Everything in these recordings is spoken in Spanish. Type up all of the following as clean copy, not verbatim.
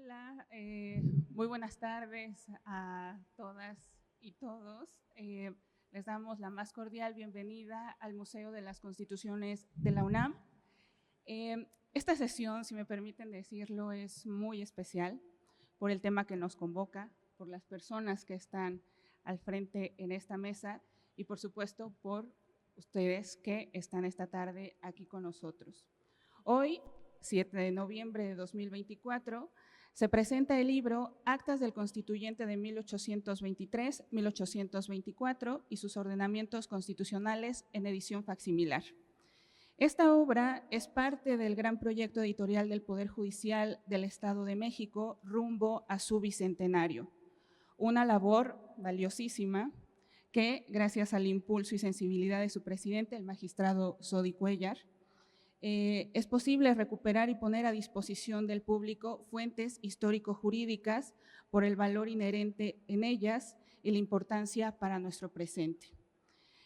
Hola, muy buenas tardes a todas y todos. Les damos la más cordial bienvenida al Museo de las Constituciones de la UNAM. Esta sesión, si me permiten decirlo, es muy especial por el tema que nos convoca, por las personas que están al frente en esta mesa y, por supuesto, por ustedes que están esta tarde aquí con nosotros. Hoy, 7 de noviembre de 2024, se presenta el libro Actas del Constituyente de 1823-1824 y sus ordenamientos constitucionales en edición facsimilar. Esta obra es parte del gran proyecto editorial del Poder Judicial del Estado de México rumbo a su bicentenario. Una labor valiosísima que, gracias al impulso y sensibilidad de su presidente, el magistrado Sodi Cuéllar, es posible recuperar y poner a disposición del público fuentes histórico-jurídicas por el valor inherente en ellas y la importancia para nuestro presente.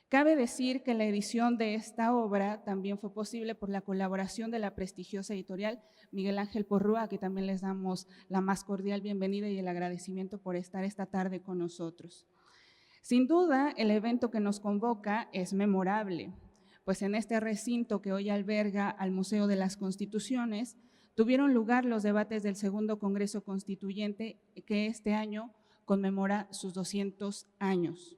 Cabe decir que la edición de esta obra también fue posible por la colaboración de la prestigiosa editorial Miguel Ángel Porrúa, a que también les damos la más cordial bienvenida y el agradecimiento por estar esta tarde con nosotros. Sin duda, el evento que nos convoca es memorable, pues en este recinto que hoy alberga al Museo de las Constituciones, tuvieron lugar los debates del Segundo Congreso Constituyente, que este año conmemora sus 200 años.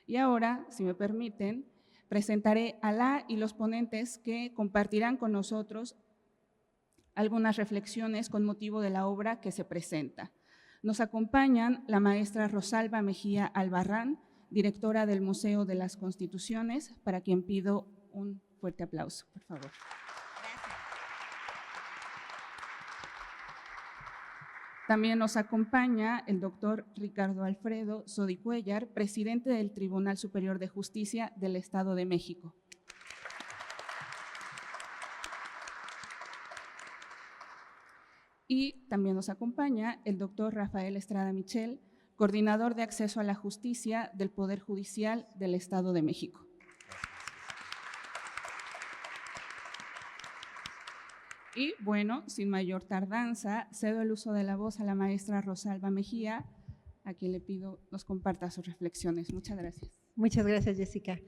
Y ahora, si me permiten, presentaré a la y los ponentes que compartirán con nosotros algunas reflexiones con motivo de la obra que se presenta. Nos acompañan la maestra Rosalba Mejía Albarrán, directora del Museo de las Constituciones, para quien pido un fuerte aplauso, por favor. Gracias. También nos acompaña el doctor Ricardo Alfredo Sodi Cuéllar, presidente del Tribunal Superior de Justicia del Estado de México. Y también nos acompaña el doctor Rafael Estrada Michel, coordinador de acceso a la justicia del Poder Judicial del Estado de México. Y bueno, sin mayor tardanza, cedo el uso de la voz a la maestra Rosalba Mejía, a quien le pido nos comparta sus reflexiones. Muchas gracias. Muchas gracias, Jessica.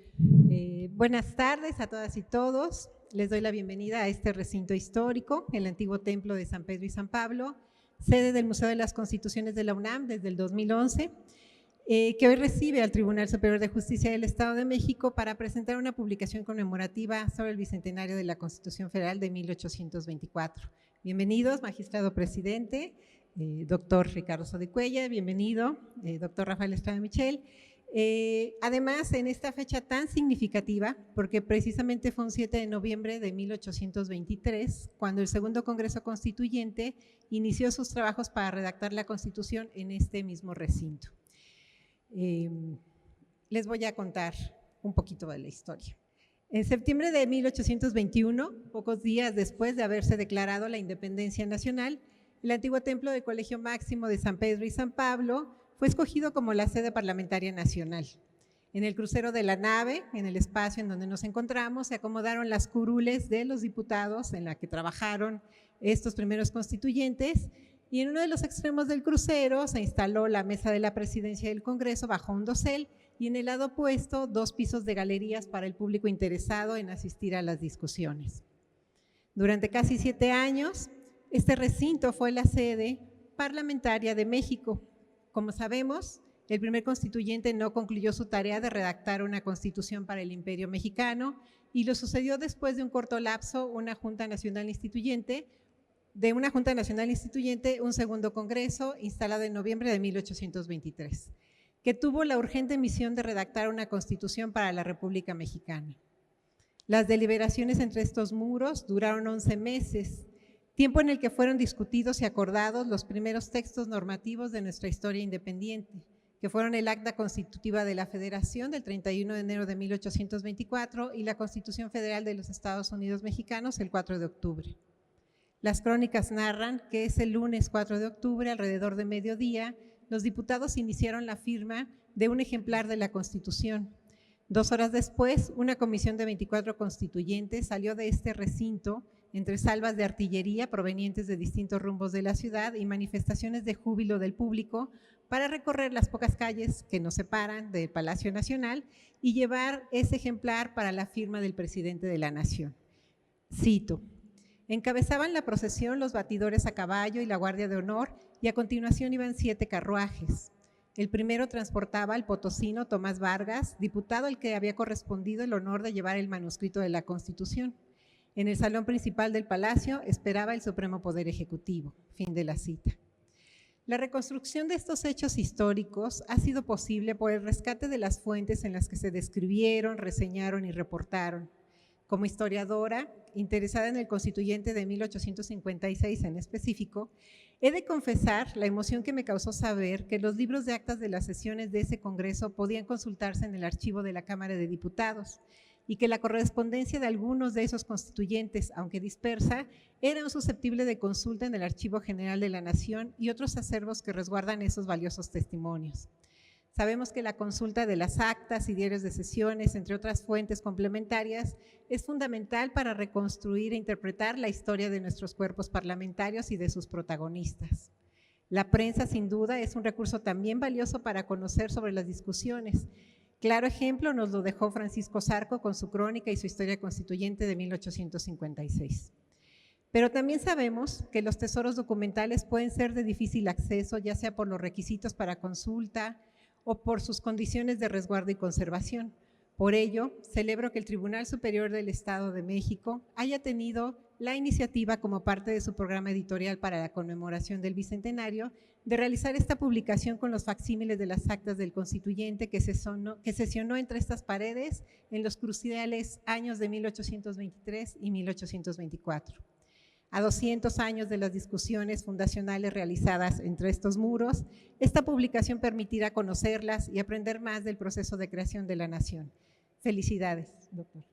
Buenas tardes a todas y todos. Les doy la bienvenida a este recinto histórico, el antiguo templo de San Pedro y San Pablo, sede del Museo de las Constituciones de la UNAM desde el 2011, que hoy recibe al Tribunal Superior de Justicia del Estado de México para presentar una publicación conmemorativa sobre el bicentenario de la Constitución Federal de 1824. Bienvenidos, magistrado presidente, doctor Ricardo Sodi Cuéllar, bienvenido, doctor Rafael Estrada Michel. Además, en esta fecha tan significativa, porque precisamente fue un 7 de noviembre de 1823, cuando el Segundo Congreso Constituyente inició sus trabajos para redactar la Constitución en este mismo recinto. Les voy a contar un poquito de la historia. En septiembre de 1821, pocos días después de haberse declarado la independencia nacional, el antiguo templo del Colegio Máximo de San Pedro y San Pablo fue escogido como la sede parlamentaria nacional. En el crucero de la nave, en el espacio en donde nos encontramos, se acomodaron las curules de los diputados en la que trabajaron estos primeros constituyentes, y en uno de los extremos del crucero se instaló la mesa de la presidencia del Congreso bajo un dosel, y en el lado opuesto 2 pisos de galerías para el público interesado en asistir a las discusiones. Durante casi 7 años, este recinto fue la sede parlamentaria de México. Como sabemos, el primer constituyente no concluyó su tarea de redactar una constitución para el Imperio Mexicano y lo sucedió después de un corto lapso una Junta Nacional Instituyente, un segundo congreso instalado en noviembre de 1823, que tuvo la urgente misión de redactar una constitución para la República Mexicana. Las deliberaciones entre estos muros duraron 11 meses, tiempo en el que fueron discutidos y acordados los primeros textos normativos de nuestra historia independiente, que fueron el Acta Constitutiva de la Federación del 31 de enero de 1824 y la Constitución Federal de los Estados Unidos Mexicanos el 4 de octubre. Las crónicas narran que ese lunes 4 de octubre, alrededor de mediodía, los diputados iniciaron la firma de un ejemplar de la Constitución. 2 horas después, una comisión de 24 constituyentes salió de este recinto entre salvas de artillería provenientes de distintos rumbos de la ciudad y manifestaciones de júbilo del público para recorrer las pocas calles que nos separan del Palacio Nacional y llevar ese ejemplar para la firma del presidente de la Nación. Cito: encabezaban la procesión los batidores a caballo y la guardia de honor, y a continuación iban 7 carruajes. El primero transportaba al potosino Tomás Vargas, diputado al que había correspondido el honor de llevar el manuscrito de la Constitución. En el salón principal del Palacio esperaba el Supremo Poder Ejecutivo. Fin de la cita. La reconstrucción de estos hechos históricos ha sido posible por el rescate de las fuentes en las que se describieron, reseñaron y reportaron. Como historiadora, interesada en el Constituyente de 1856 en específico, he de confesar la emoción que me causó saber que los libros de actas de las sesiones de ese Congreso podían consultarse en el archivo de la Cámara de Diputados y que la correspondencia de algunos de esos constituyentes, aunque dispersa, era susceptible de consulta en el Archivo General de la Nación y otros acervos que resguardan esos valiosos testimonios. Sabemos que la consulta de las actas y diarios de sesiones, entre otras fuentes complementarias, es fundamental para reconstruir e interpretar la historia de nuestros cuerpos parlamentarios y de sus protagonistas. La prensa, sin duda, es un recurso también valioso para conocer sobre las discusiones. Claro ejemplo nos lo dejó Francisco Zarco con su crónica y su historia constituyente de 1856. Pero también sabemos que los tesoros documentales pueden ser de difícil acceso, ya sea por los requisitos para consulta o por sus condiciones de resguardo y conservación. Por ello, celebro que el Tribunal Superior del Estado de México haya tenido la iniciativa, como parte de su programa editorial para la conmemoración del Bicentenario, de realizar esta publicación con los facsímiles de las actas del Constituyente que sesionó entre estas paredes en los cruciales años de 1823 y 1824. A 200 años de las discusiones fundacionales realizadas entre estos muros, esta publicación permitirá conocerlas y aprender más del proceso de creación de la nación. Felicidades, doctor.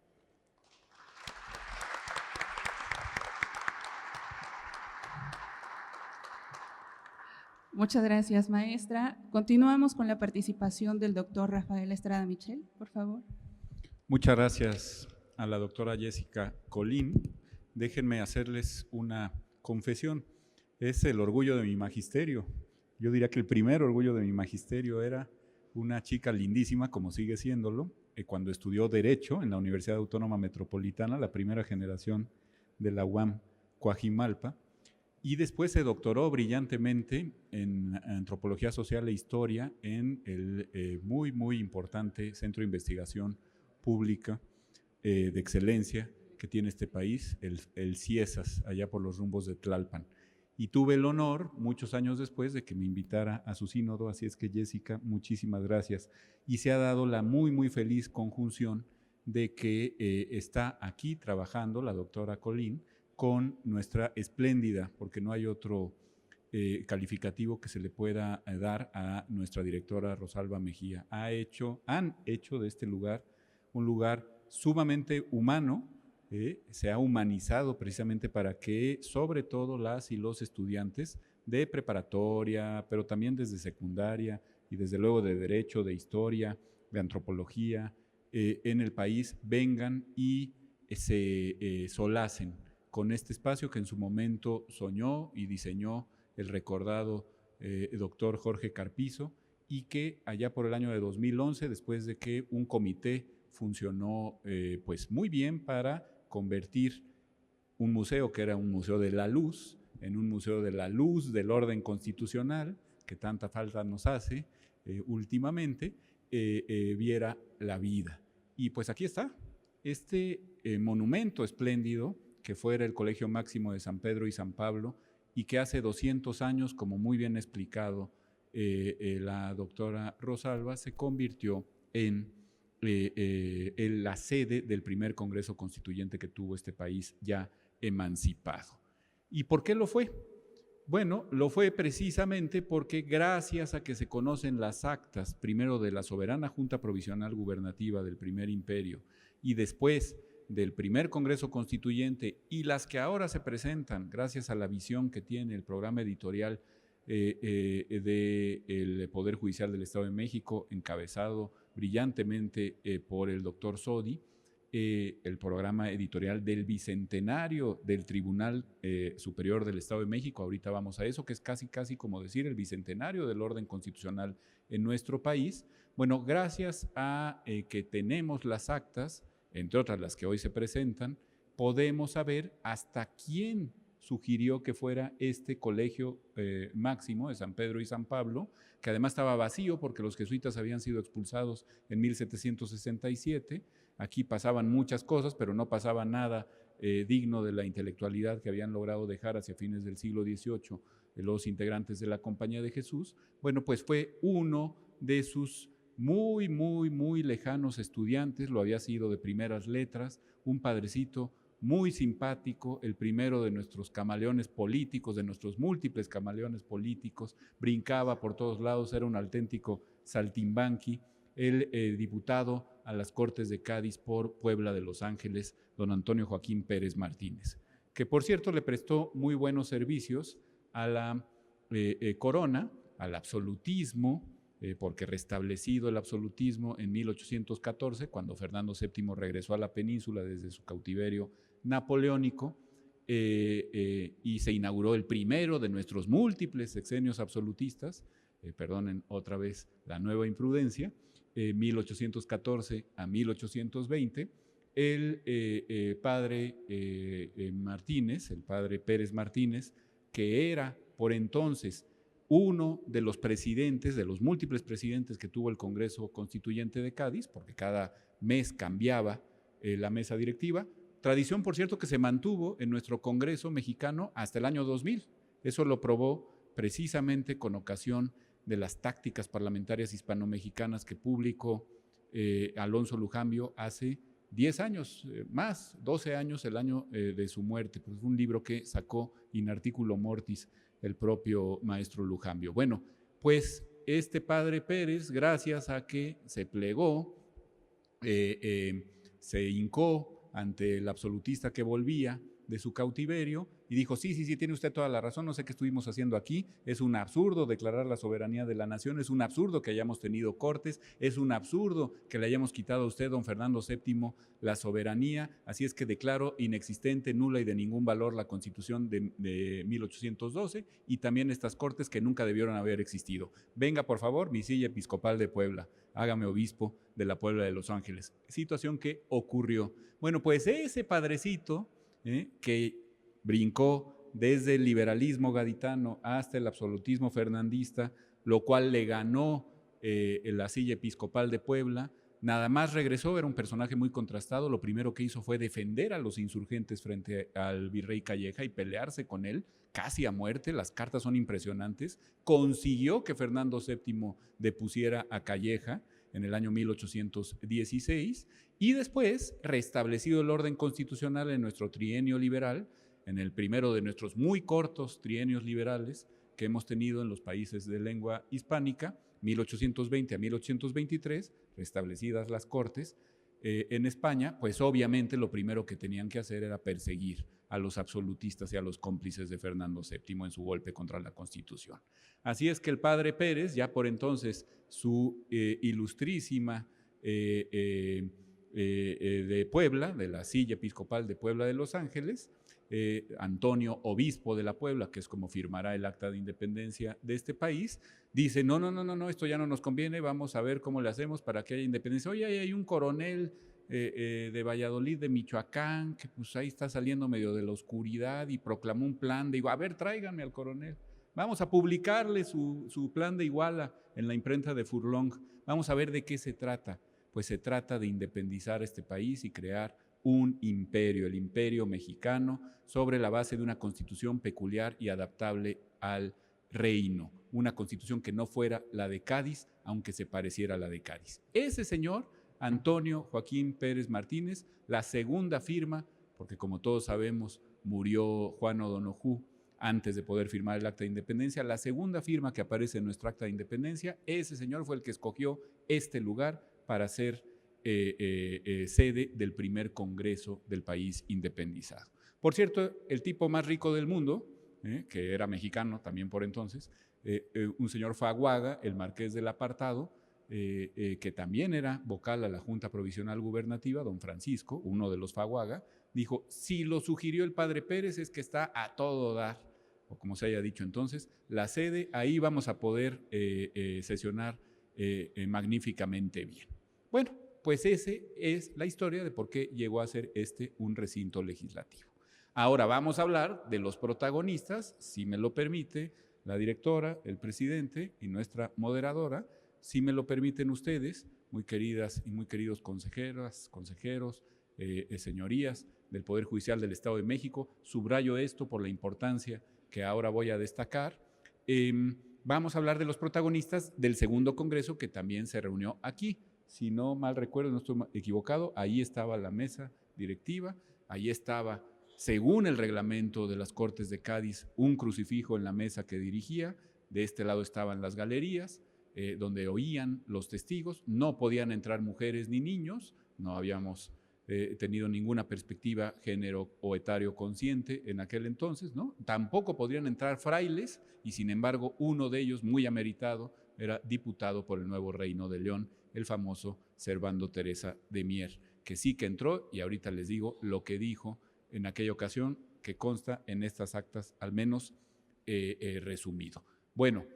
Muchas gracias, maestra. Continuamos con la participación del doctor Rafael Estrada Michel, por favor. Muchas gracias a la doctora Jessica Colín. Déjenme hacerles una confesión. Es el orgullo de mi magisterio. Yo diría que el primer orgullo de mi magisterio era una chica lindísima, como sigue siéndolo, cuando estudió Derecho en la Universidad Autónoma Metropolitana, la primera generación de la UAM Coajimalpa, y después se doctoró brillantemente en Antropología Social e Historia en el muy importante Centro de Investigación Pública de Excelencia que tiene este país, el CIESAS, allá por los rumbos de Tlalpan. Y tuve el honor, muchos años después, de que me invitara a su sínodo, así es que Jessica, muchísimas gracias. Y se ha dado la muy feliz conjunción de que está aquí trabajando la doctora Colín con nuestra espléndida, porque no hay otro calificativo que se le pueda dar a nuestra directora Rosalba Mejía. Han hecho de este lugar un lugar sumamente humano, se ha humanizado precisamente para que sobre todo las y los estudiantes de preparatoria, pero también desde secundaria y desde luego de Derecho, de Historia, de Antropología, en el país vengan y se solacen con este espacio que en su momento soñó y diseñó el recordado doctor Jorge Carpizo, y que allá por el año de 2011, después de que un comité funcionó pues muy bien para convertir un museo que era un museo de la luz en un museo de la luz del orden constitucional, que tanta falta nos hace últimamente, viera la vida. Y pues aquí está, este monumento espléndido que fuera el Colegio Máximo de San Pedro y San Pablo, y que hace 200 años, como muy bien explicado la doctora Rosalba, se convirtió en la sede del primer Congreso Constituyente que tuvo este país ya emancipado. ¿Y por qué lo fue? Bueno, lo fue precisamente porque gracias a que se conocen las actas, primero de la Soberana Junta Provisional Gubernativa del Primer Imperio y después del primer Congreso Constituyente, y las que ahora se presentan gracias a la visión que tiene el programa editorial del Poder Judicial del Estado de México, encabezado brillantemente por el doctor Sodi, el programa editorial del bicentenario del Tribunal Superior del Estado de México. Ahorita vamos a eso, que es casi como decir el bicentenario del orden constitucional en nuestro país. Bueno, gracias a que tenemos las actas, entre otras las que hoy se presentan, podemos saber hasta quién sugirió que fuera este colegio máximo de San Pedro y San Pablo, que además estaba vacío porque los jesuitas habían sido expulsados en 1767. Aquí pasaban muchas cosas, pero no pasaba nada digno de la intelectualidad que habían logrado dejar hacia fines del siglo XVIII los integrantes de la Compañía de Jesús. Bueno, pues fue uno de sus muy lejanos estudiantes, lo había sido de primeras letras, un padrecito muy simpático, el primero de nuestros camaleones políticos, de nuestros múltiples camaleones políticos, brincaba por todos lados, era un auténtico saltimbanqui, el diputado a las Cortes de Cádiz por Puebla de Los Ángeles, don Antonio Joaquín Pérez Martínez, que por cierto le prestó muy buenos servicios a la corona, al absolutismo, porque restablecido el absolutismo en 1814, cuando Fernando VII regresó a la península desde su cautiverio napoleónico, y se inauguró el primero de nuestros múltiples sexenios absolutistas, perdonen otra vez la nueva imprudencia, 1814 a 1820, el padre Martínez, el padre Pérez Martínez, que era por entonces uno de los presidentes, de los múltiples presidentes que tuvo el Congreso Constituyente de Cádiz, porque cada mes cambiaba la mesa directiva, tradición, por cierto, que se mantuvo en nuestro Congreso mexicano hasta el año 2000. Eso lo probó precisamente con ocasión de las tácticas parlamentarias hispano-mexicanas que publicó Alonso Lujambio hace 10 años, más, 12 años, el año de su muerte. Pues fue un libro que sacó in articulo mortis el propio maestro Lujambio. Bueno, pues este padre Pérez, gracias a que se plegó, se hincó ante el absolutista que volvía de su cautiverio y dijo, sí, tiene usted toda la razón, no sé qué estuvimos haciendo aquí, es un absurdo declarar la soberanía de la nación, es un absurdo que hayamos tenido cortes, es un absurdo que le hayamos quitado a usted, don Fernando VII, la soberanía, así es que declaro inexistente, nula y de ningún valor la Constitución de 1812 y también estas cortes que nunca debieron haber existido. Venga, por favor, mi silla episcopal de Puebla, hágame obispo de la Puebla de Los Ángeles. Situación que ocurrió. Bueno, pues ese padrecito que brincó desde el liberalismo gaditano hasta el absolutismo fernandista, lo cual le ganó la silla episcopal de Puebla, nada más regresó, era un personaje muy contrastado, lo primero que hizo fue defender a los insurgentes frente al virrey Calleja y pelearse con él, casi a muerte, las cartas son impresionantes, consiguió que Fernando VII depusiera a Calleja en el año 1816 y después, restablecido el orden constitucional en nuestro trienio liberal, en el primero de nuestros muy cortos trienios liberales que hemos tenido en los países de lengua hispánica, 1820 a 1823, restablecidas las cortes, en España, pues obviamente lo primero que tenían que hacer era perseguir a los absolutistas y a los cómplices de Fernando VII en su golpe contra la Constitución. Así es que el padre Pérez, ya por entonces su ilustrísima de Puebla, de la silla episcopal de Puebla de Los Ángeles, Antonio, obispo de la Puebla, que es como firmará el acta de independencia de este país, dice, no, esto ya no nos conviene, vamos a ver cómo le hacemos para que haya independencia. Oye, hay un coronel de Valladolid, de Michoacán, que pues ahí está saliendo medio de la oscuridad y proclamó un plan, digo, a ver, tráiganme al coronel, vamos a publicarle su plan de Iguala en la imprenta de Furlong, vamos a ver de qué se trata. Pues se trata de independizar este país y crear un imperio, el imperio mexicano, sobre la base de una constitución peculiar y adaptable al reino, una constitución que no fuera la de Cádiz, aunque se pareciera a la de Cádiz. Ese señor, Antonio Joaquín Pérez Martínez, la segunda firma, porque como todos sabemos, murió Juan O'Donoghue antes de poder firmar el acta de independencia, la segunda firma que aparece en nuestro acta de independencia, ese señor fue el que escogió este lugar para ser sede del primer congreso del país independizado. Por cierto, el tipo más rico del mundo, que era mexicano también por entonces, un señor Faguaga, el marqués del Apartado, que también era vocal a la Junta Provisional Gubernativa, don Francisco, uno de los Faguaga, dijo, si lo sugirió el padre Pérez es que está a todo dar, o como se haya dicho entonces, la sede, ahí vamos a poder sesionar magníficamente bien. Bueno, pues esa es la historia de por qué llegó a ser un recinto legislativo. Ahora vamos a hablar de los protagonistas, si me lo permite la directora, el presidente y nuestra moderadora, si me lo permiten ustedes, muy queridas y muy queridos consejeras, consejeros, señorías del Poder Judicial del Estado de México, subrayo esto por la importancia que ahora voy a destacar. Vamos a hablar de los protagonistas del segundo congreso que también se reunió aquí. Si no mal recuerdo, no estoy equivocado, ahí estaba la mesa directiva, ahí estaba, según el reglamento de las Cortes de Cádiz, un crucifijo en la mesa que dirigía, de este lado estaban las galerías, donde oían los testigos, no podían entrar mujeres ni niños, no habíamos tenido ninguna perspectiva género o etario consciente en aquel entonces, ¿no? Tampoco podrían entrar frailes y sin embargo uno de ellos, muy ameritado, era diputado por el Nuevo Reino de León, el famoso Servando Teresa de Mier, que sí que entró y ahorita les digo lo que dijo en aquella ocasión, que consta en estas actas, al menos resumido. Bueno,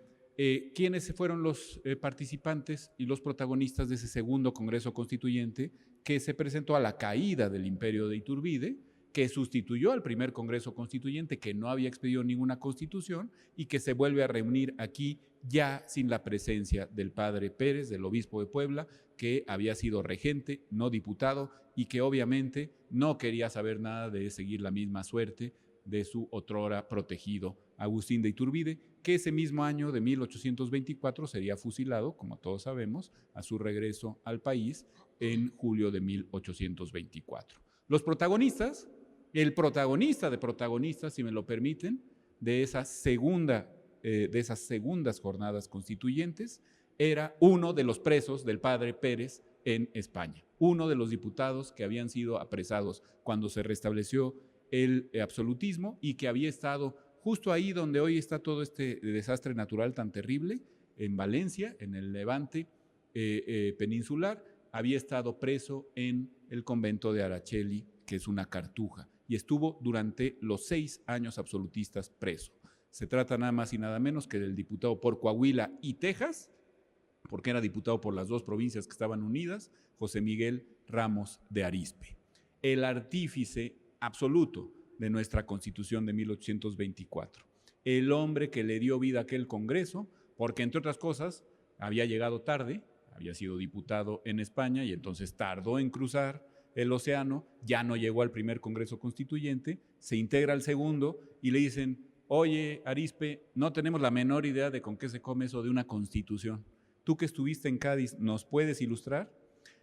¿quiénes fueron los participantes y los protagonistas de ese segundo Congreso Constituyente que se presentó a la caída del imperio de Iturbide, que sustituyó al primer Congreso Constituyente que no había expedido ninguna constitución y que se vuelve a reunir aquí ya sin la presencia del padre Pérez, del obispo de Puebla, que había sido regente, no diputado, y que obviamente no quería saber nada de seguir la misma suerte de su otrora protegido Agustín de Iturbide, que ese mismo año de 1824 sería fusilado, como todos sabemos, a su regreso al país en julio de 1824. Los protagonistas, el protagonista de protagonistas, si me lo permiten, de esas segundas jornadas constituyentes, era uno de los presos del padre Pérez en España, uno de los diputados que habían sido apresados cuando se restableció el absolutismo y que había estado justo ahí donde hoy está todo este desastre natural tan terrible, en Valencia, en el Levante peninsular, había estado preso en el convento de Araceli, que es una cartuja, y estuvo durante los 6 años absolutistas preso. Se trata nada más y nada menos que del diputado por Coahuila y Texas, porque era diputado por las 2 provincias que estaban unidas, José Miguel Ramos de Arizpe, el artífice absoluto de nuestra Constitución de 1824, el hombre que le dio vida a aquel Congreso, porque entre otras cosas había llegado tarde, había sido diputado en España y entonces tardó en cruzar el océano, ya no llegó al primer Congreso Constituyente, se integra al segundo y le dicen, oye, Arizpe, no tenemos la menor idea de con qué se come eso de una Constitución. Tú que estuviste en Cádiz, ¿nos puedes ilustrar?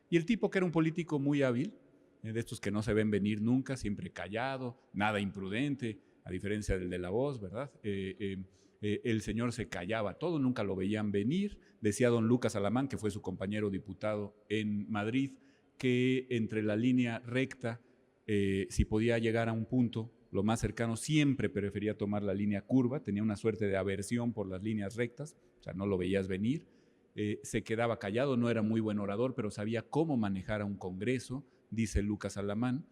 Y el tipo, que era un político muy hábil, de estos que no se ven venir nunca, siempre callado, nada imprudente, a diferencia del de La Voz, ¿verdad? El señor se callaba todo, nunca lo veían venir. Decía don Lucas Alamán, que fue su compañero diputado en Madrid, que entre la línea recta, si podía llegar a un punto, lo más cercano, siempre prefería tomar la línea curva, tenía una suerte de aversión por las líneas rectas, o sea, no lo veías venir, se quedaba callado, no era muy buen orador, pero sabía cómo manejar a un congreso, dice Lucas Alamán.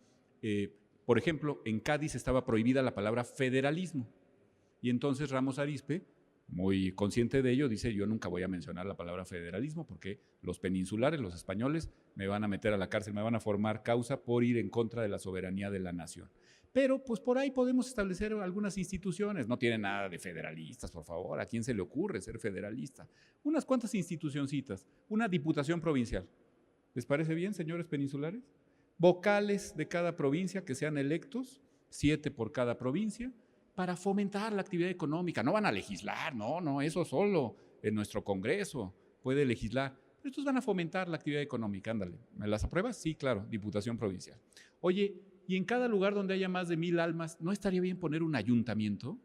Por ejemplo, en Cádiz estaba prohibida la palabra federalismo, y entonces Ramos Arizpe, muy consciente de ello, dice, yo nunca voy a mencionar la palabra federalismo porque los peninsulares, los españoles, me van a meter a la cárcel, me van a formar causa por ir en contra de la soberanía de la nación. Pero pues por ahí podemos establecer algunas instituciones, no tiene nada de federalistas, por favor, ¿a quién se le ocurre ser federalista? Unas cuantas institucioncitas, una diputación provincial. ¿Les parece bien, señores peninsulares? Vocales de cada provincia que sean electos, 7 por cada provincia, para fomentar la actividad económica. No van a legislar, no, eso solo en nuestro Congreso puede legislar. Pero estos van a fomentar la actividad económica, ándale. ¿Me las apruebas? Sí, claro, diputación provincial. Oye, y en cada lugar donde haya más de 1000 almas, ¿no estaría bien poner un ayuntamiento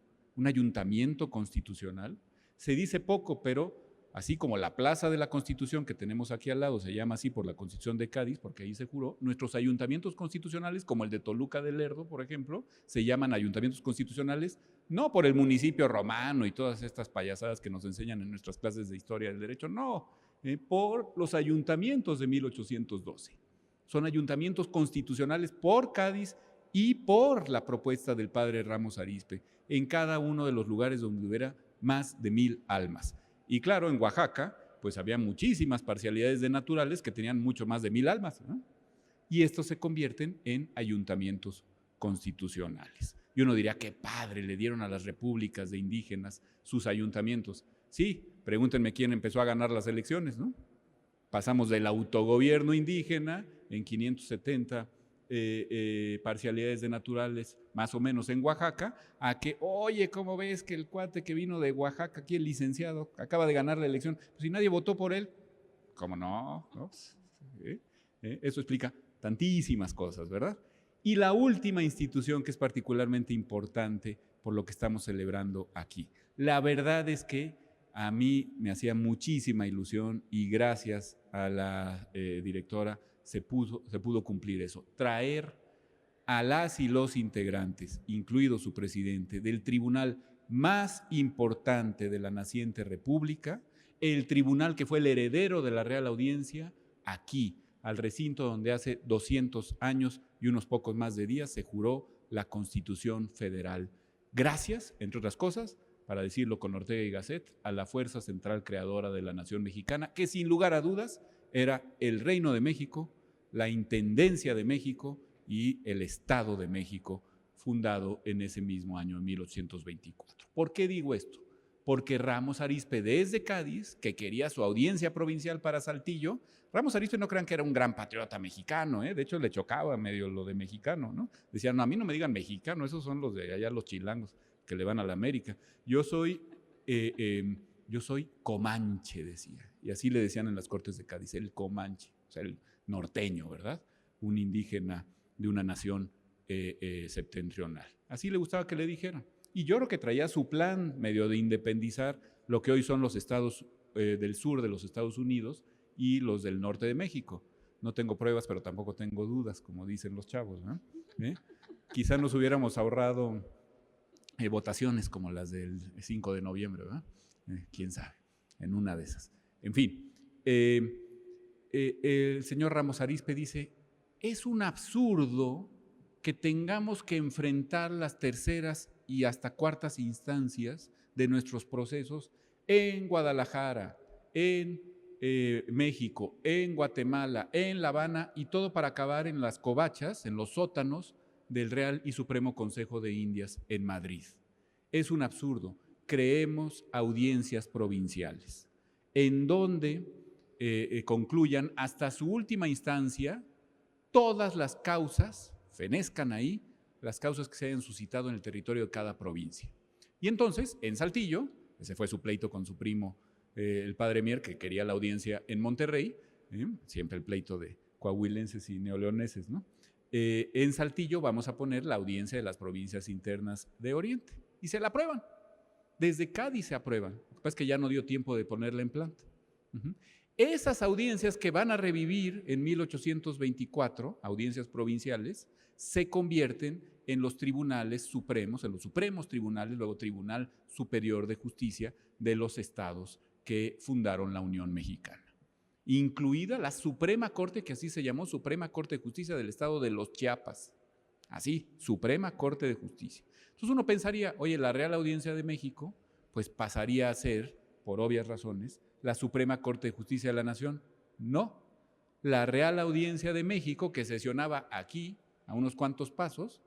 constitucional? Se dice poco, pero así como la Plaza de la Constitución que tenemos aquí al lado se llama así por la Constitución de Cádiz, porque ahí se juró, nuestros ayuntamientos constitucionales, como el de Toluca de Lerdo, por ejemplo, se llaman ayuntamientos constitucionales, no por el municipio romano y todas estas payasadas que nos enseñan en nuestras clases de historia del derecho, no, por los ayuntamientos de 1812. Son ayuntamientos constitucionales por Cádiz y por la propuesta del padre Ramos Arizpe, en cada uno de los lugares donde hubiera más de 1000 almas. Y claro, en Oaxaca, pues había muchísimas parcialidades de naturales que tenían mucho más de 1000 almas, ¿no? Y estos se convierten en ayuntamientos constitucionales. Y uno diría, qué padre, le dieron a las repúblicas de indígenas sus ayuntamientos. Sí, pregúntenme quién empezó a ganar las elecciones, ¿no? Pasamos del autogobierno indígena en 570 parcialidades de naturales, más o menos en Oaxaca, a que, oye, ¿cómo ves que el cuate que vino de Oaxaca, aquí el licenciado, acaba de ganar la elección? Pues si nadie votó por él, ¿cómo no? ¿No? Eso explica tantísimas cosas, ¿verdad? Y la última institución que es particularmente importante por lo que estamos celebrando aquí. La verdad es que a mí me hacía muchísima ilusión y gracias a la directora se pudo cumplir eso. Traer a las y los integrantes, incluido su presidente, del tribunal más importante de la naciente república, el tribunal que fue el heredero de la Real Audiencia, aquí, al recinto donde hace 200 años y unos pocos más de días se juró la Constitución Federal. Gracias, entre otras cosas, para decirlo con Ortega y Gasset, a la fuerza central creadora de la nación mexicana, que sin lugar a dudas era el Reino de México, la Intendencia de México y el Estado de México, fundado en ese mismo año, en 1824. ¿Por qué digo esto? Porque Ramos Arizpe, desde Cádiz, que quería su audiencia provincial para Saltillo, Ramos Arizpe no crean que era un gran patriota mexicano, de hecho le chocaba medio lo de mexicano, ¿no? Decían, no, a mí no me digan mexicano, esos son los de allá, los chilangos, que le van a la América. Yo soy comanche, decía, y así le decían en las Cortes de Cádiz, el comanche, o sea, el norteño, ¿verdad? Un indígena de una nación septentrional. Así le gustaba que le dijeran. Y yo creo que traía su plan medio de independizar lo que hoy son los estados del sur de los Estados Unidos y los del norte de México. No tengo pruebas, pero tampoco tengo dudas, como dicen los chavos, ¿no? Quizá nos hubiéramos ahorrado votaciones como las del 5 de noviembre, ¿verdad? Quién sabe, en una de esas. En fin, el señor Ramos Arizpe dice, es un absurdo que tengamos que enfrentar las terceras y hasta cuartas instancias de nuestros procesos en Guadalajara, en México, en Guatemala, en La Habana y todo para acabar en las covachas, en los sótanos del Real y Supremo Consejo de Indias en Madrid. Es un absurdo. Creemos audiencias provinciales en donde concluyan hasta su última instancia todas las causas, fenezcan ahí, las causas que se hayan suscitado en el territorio de cada provincia. Y entonces, en Saltillo, ese fue su pleito con su primo, el padre Mier, que quería la audiencia en Monterrey, siempre el pleito de coahuilenses y neoleoneses, ¿no? En Saltillo vamos a poner la audiencia de las provincias internas de Oriente, y se la aprueban. Desde Cádiz se aprueban, lo que pasa es que ya no dio tiempo de ponerla en planta. Esas audiencias que van a revivir en 1824, audiencias provinciales, se convierten en los tribunales supremos, en los supremos tribunales, luego Tribunal Superior de Justicia de los estados que fundaron la Unión Mexicana, incluida la Suprema Corte, que así se llamó, Suprema Corte de Justicia del Estado de los Chiapas, así, Suprema Corte de Justicia. Entonces uno pensaría, oye, la Real Audiencia de México, pues pasaría a ser, por obvias razones, la Suprema Corte de Justicia de la Nación. No, la Real Audiencia de México, que sesionaba aquí, a unos cuantos pasos,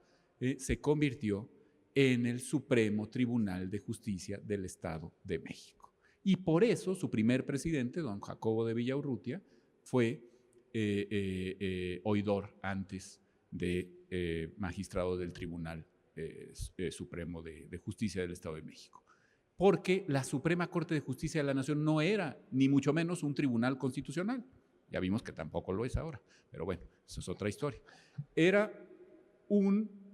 se convirtió en el Supremo Tribunal de Justicia del Estado de México. Y por eso su primer presidente, don Jacobo de Villaurrutia, fue oidor antes de magistrado del Tribunal Supremo de Justicia del Estado de México. Porque la Suprema Corte de Justicia de la Nación no era, ni mucho menos, un tribunal constitucional. Ya vimos que tampoco lo es ahora, pero bueno, esa es otra historia. Era un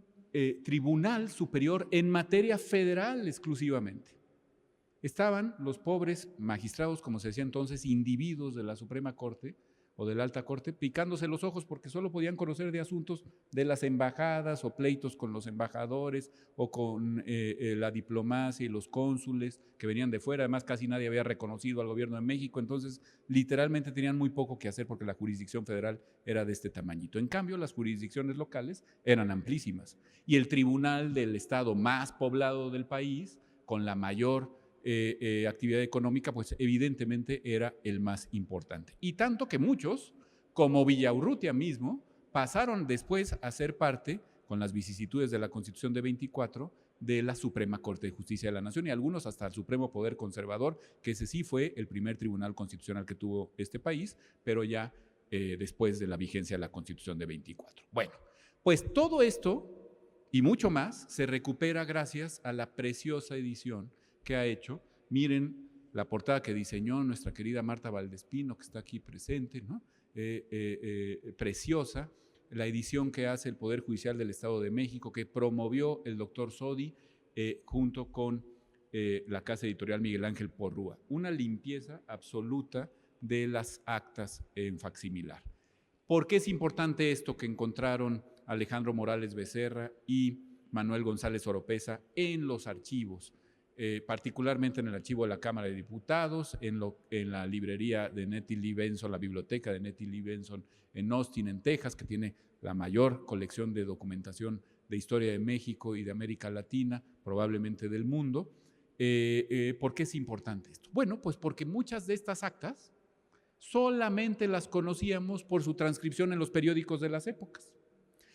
tribunal superior en materia federal exclusivamente. Estaban los pobres magistrados, como se decía entonces, individuos de la Suprema Corte o de la alta corte, picándose los ojos porque solo podían conocer de asuntos de las embajadas o pleitos con los embajadores o con la diplomacia y los cónsules que venían de fuera. Además, casi nadie había reconocido al gobierno de México, entonces literalmente tenían muy poco que hacer porque la jurisdicción federal era de este tamañito. En cambio, las jurisdicciones locales eran amplísimas y el tribunal del estado más poblado del país, con la mayor actividad económica, pues evidentemente era el más importante. Y tanto que muchos, como Villaurrutia mismo, pasaron después a ser parte, con las vicisitudes de la Constitución de 24, de la Suprema Corte de Justicia de la Nación y algunos hasta el Supremo Poder Conservador, que ese sí fue el primer tribunal constitucional que tuvo este país, pero ya después de la vigencia de la Constitución de 24. Bueno, pues todo esto y mucho más se recupera gracias a la preciosa edición que ha hecho. Miren la portada que diseñó nuestra querida Marta Valdespino, que está aquí presente, ¿no? Preciosa. La edición que hace el Poder Judicial del Estado de México, que promovió el doctor Sodi junto con la Casa Editorial Miguel Ángel Porrúa. Una limpieza absoluta de las actas en facsimilar. ¿Por qué es importante esto que encontraron Alejandro Morales Becerra y Manuel González Oropesa en los archivos? Particularmente en el archivo de la Cámara de Diputados, en la librería de Nettie Lee Benson, la biblioteca de Nettie Lee Benson en Austin, en Texas, que tiene la mayor colección de documentación de historia de México y de América Latina, probablemente del mundo. ¿Por qué es importante esto? Bueno, pues porque muchas de estas actas solamente las conocíamos por su transcripción en los periódicos de las épocas.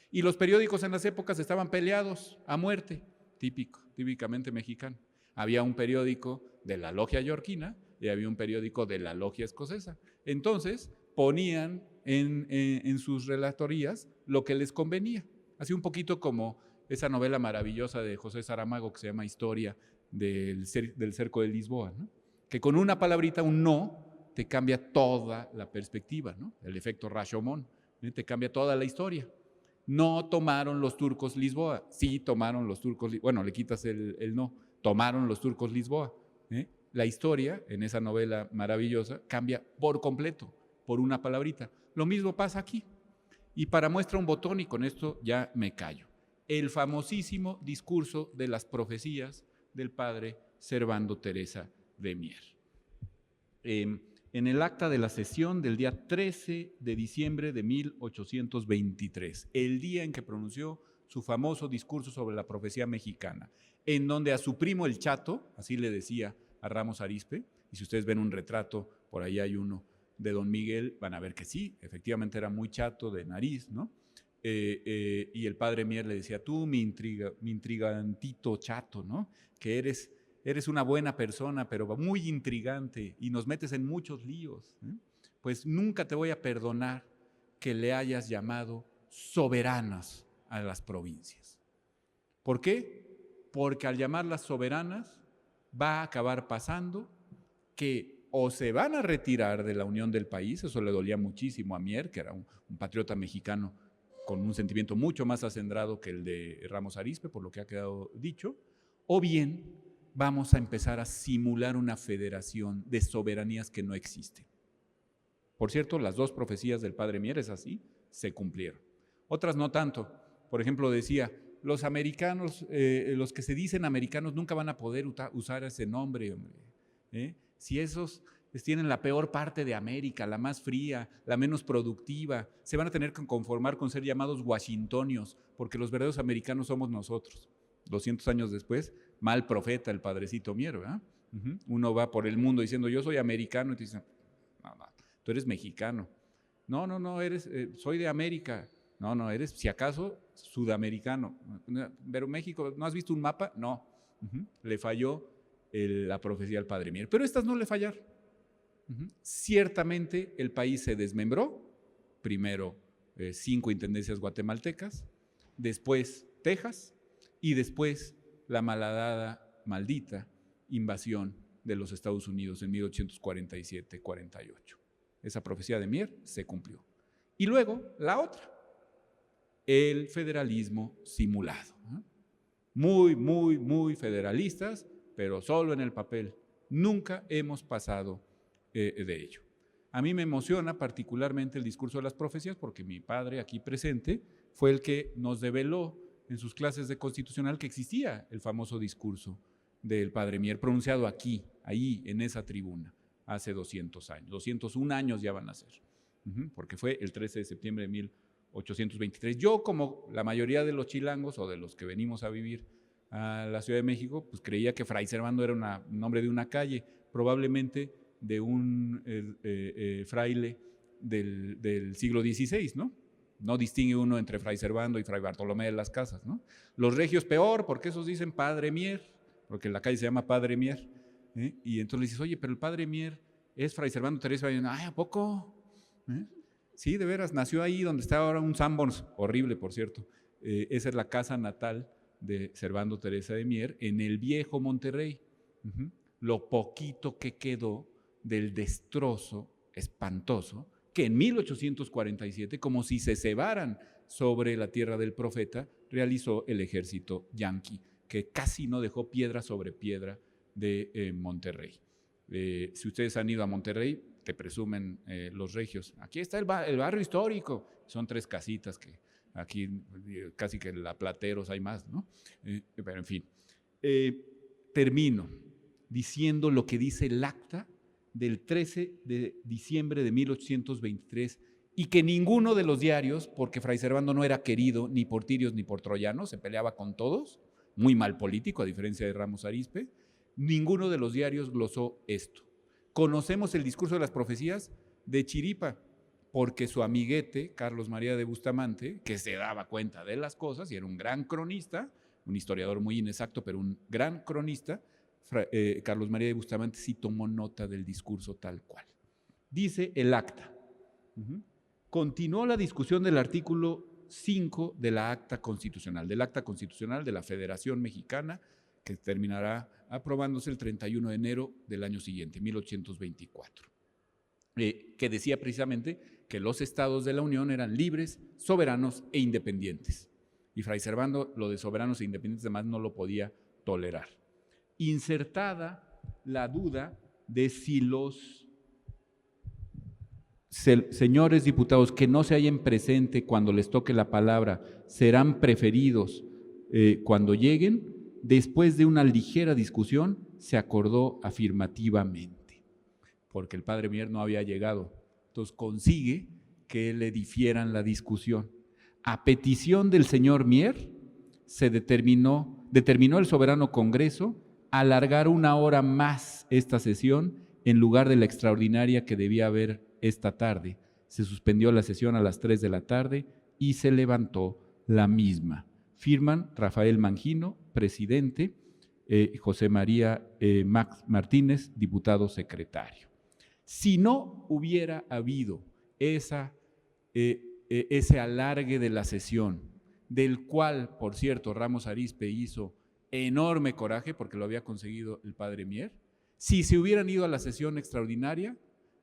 Y los periódicos en las épocas estaban peleados a muerte, típicamente mexicano. Había un periódico de la logia yorquina y había un periódico de la logia escocesa. Entonces ponían en sus relatorías lo que les convenía. Así un poquito como esa novela maravillosa de José Saramago que se llama Historia del Cerco de Lisboa, ¿no? Que con una palabrita, un no, te cambia toda la perspectiva, ¿no? El efecto Rashomon, ¿eh? Te cambia toda la historia. No tomaron los turcos Lisboa, sí tomaron los turcos, bueno, le quitas el no, tomaron los turcos Lisboa. La historia en esa novela maravillosa cambia por completo, por una palabrita. Lo mismo pasa aquí. Y para muestra un botón, y con esto ya me callo, el famosísimo discurso de las profecías del padre Servando Teresa de Mier. En el acta de la sesión del día 13 de diciembre de 1823, el día en que pronunció su famoso discurso sobre la profecía mexicana, en donde a su primo el Chato, así le decía a Ramos Arizpe, y si ustedes ven un retrato, por ahí hay uno de don Miguel, van a ver que sí, efectivamente era muy chato de nariz, ¿no? Y el padre Mier le decía, tú mi intrigantito chato, ¿no? Que eres una buena persona, pero muy intrigante y nos metes en muchos líos, ¿eh? Pues nunca te voy a perdonar que le hayas llamado soberanas a las provincias. ¿Por qué? Porque al llamarlas soberanas va a acabar pasando que o se van a retirar de la unión del país, eso le dolía muchísimo a Mier, que era un patriota mexicano con un sentimiento mucho más acendrado que el de Ramos Arizpe, por lo que ha quedado dicho, o bien vamos a empezar a simular una federación de soberanías que no existen. Por cierto, las dos profecías del padre Mier, es así, se cumplieron. Otras no tanto. Por ejemplo, decía, los americanos, los que se dicen americanos nunca van a poder usar ese nombre, hombre. Si esos tienen la peor parte de América, la más fría, la menos productiva, se van a tener que conformar con ser llamados washingtonios, porque los verdaderos americanos somos nosotros. 200 años después, mal profeta el padrecito Mier, ¿verdad? Uno va por el mundo diciendo, yo soy americano, y te dicen, no, tú eres mexicano. No, soy de América. No, eres, si acaso, sudamericano. Pero México, ¿no has visto un mapa? No. Le falló la profecía al padre Mier. Pero estas no le fallaron. Ciertamente el país se desmembró. Primero 5 intendencias guatemaltecas, después Texas y después la malhadada, maldita invasión de los Estados Unidos en 1847-48. Esa profecía de Mier se cumplió. Y luego la otra, el federalismo simulado. Muy federalistas, pero solo en el papel. Nunca hemos pasado de ello. A mí me emociona particularmente el discurso de las profecías porque mi padre aquí presente fue el que nos develó en sus clases de constitucional que existía el famoso discurso del padre Mier pronunciado aquí, ahí en esa tribuna, hace 200 años, 201 años ya van a ser, porque fue el 13 de septiembre de 1823. Yo, como la mayoría de los chilangos o de los que venimos a vivir a la Ciudad de México, pues creía que Fray Servando era un nombre de una calle, probablemente de un fraile del siglo XVI, ¿no? No distingue uno entre Fray Servando y Fray Bartolomé de las Casas, ¿no? Los regios peor, porque esos dicen Padre Mier, porque la calle se llama Padre Mier, y entonces le dices, oye, pero el Padre Mier es Fray Servando Teresa, y dicen, ay, ¿a poco? Sí, de veras, nació ahí donde está ahora un Sanborns, horrible, por cierto. Esa es la casa natal de Servando Teresa de Mier, en el viejo Monterrey. Lo poquito que quedó del destrozo espantoso que en 1847, como si se cebaran sobre la tierra del profeta, realizó el ejército yanqui, que casi no dejó piedra sobre piedra de Monterrey. Si ustedes han ido a Monterrey, te presumen los regios. Aquí está el barrio histórico, son 3 casitas que aquí casi que la Plateros hay más, ¿no? Pero en fin, termino diciendo lo que dice el acta del 13 de diciembre de 1823 y que ninguno de los diarios, porque Fray Servando no era querido ni por tirios ni por troyanos, se peleaba con todos, muy mal político a diferencia de Ramos Arizpe, ninguno de los diarios glosó esto. Conocemos el discurso de las profecías de chiripa, porque su amiguete, Carlos María de Bustamante, que se daba cuenta de las cosas y era un gran cronista, un historiador muy inexacto, pero un gran cronista, Carlos María de Bustamante sí tomó nota del discurso tal cual. Dice el acta. Continuó la discusión del artículo 5 de la acta constitucional, del acta constitucional de la Federación Mexicana, que terminará aprobándose el 31 de enero del año siguiente, 1824, que decía precisamente que los estados de la Unión eran libres, soberanos e independientes. Y Fray Servando lo de soberanos e independientes además no lo podía tolerar. Insertada la duda de si los señores diputados que no se hallen presente cuando les toque la palabra serán preferidos cuando lleguen, después de una ligera discusión se acordó afirmativamente, porque el padre Mier no había llegado. Entonces consigue que le difieran la discusión. A petición del señor Mier se determinó el soberano Congreso alargar 1 hora más esta sesión en lugar de la extraordinaria que debía haber esta tarde. Se suspendió la sesión a las 3 de la tarde y se levantó la misma. Firman Rafael Mangino, presidente, José María Martínez, diputado secretario. Si no hubiera habido ese alargue de la sesión, del cual, por cierto, Ramos Arizpe hizo enorme coraje porque lo había conseguido el padre Mier, si se hubieran ido a la sesión extraordinaria,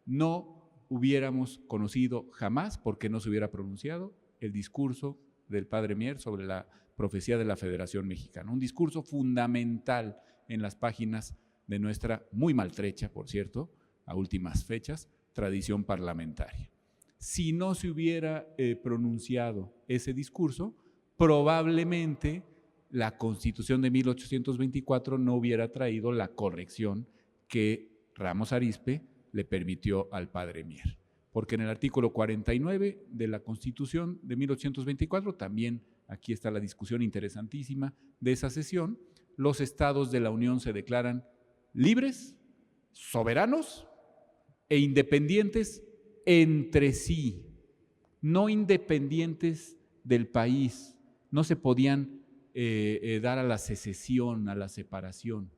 no hubiéramos conocido jamás, porque no se hubiera pronunciado, el discurso del padre Mier sobre la profecía de la Federación Mexicana. Un discurso fundamental en las páginas de nuestra, muy maltrecha, por cierto, a últimas fechas, tradición parlamentaria. Si no se hubiera pronunciado ese discurso, probablemente la Constitución de 1824 no hubiera traído la corrección que Ramos Arizpe le permitió al padre Mier. Porque en el artículo 49 de la Constitución de 1824, también aquí está la discusión interesantísima de esa sesión, los estados de la Unión se declaran libres, soberanos e independientes entre sí, no independientes del país, no se podían dar a la secesión, a la separación,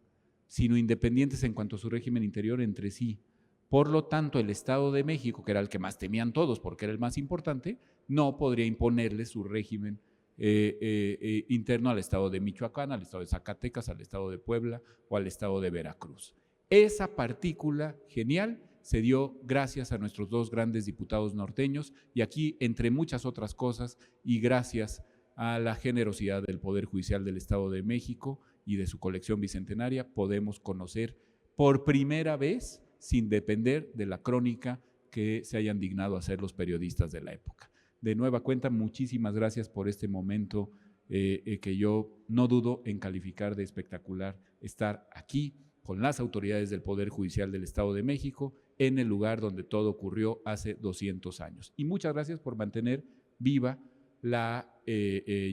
sino independientes en cuanto a su régimen interior entre sí. Por lo tanto, el Estado de México, que era el que más temían todos porque era el más importante, no podría imponerle su régimen interno al Estado de Michoacán, al Estado de Zacatecas, al Estado de Puebla o al Estado de Veracruz. Esa partícula genial se dio gracias a nuestros 2 grandes diputados norteños y aquí, entre muchas otras cosas, y gracias a la generosidad del Poder Judicial del Estado de México y de su colección bicentenaria, podemos conocer por primera vez, sin depender de la crónica que se hayan dignado a ser los periodistas de la época. De nueva cuenta, muchísimas gracias por este momento que yo no dudo en calificar de espectacular, estar aquí con las autoridades del Poder Judicial del Estado de México en el lugar donde todo ocurrió hace 200 años. Y muchas gracias por mantener viva la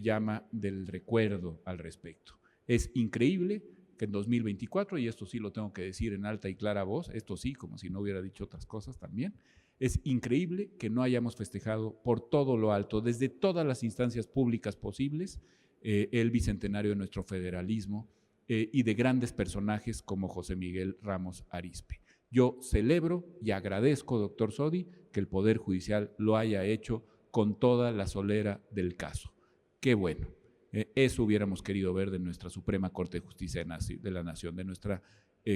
llama del recuerdo al respecto. Es increíble que en 2024, y esto sí lo tengo que decir en alta y clara voz, esto sí, como si no hubiera dicho otras cosas también, es increíble que no hayamos festejado por todo lo alto, desde todas las instancias públicas posibles, el bicentenario de nuestro federalismo y de grandes personajes como José Miguel Ramos Arizpe. Yo celebro y agradezco, doctor Sodi, que el Poder Judicial lo haya hecho con toda la solera del caso. Qué bueno. Eso hubiéramos querido ver de nuestra Suprema Corte de Justicia de la Nación, de nuestra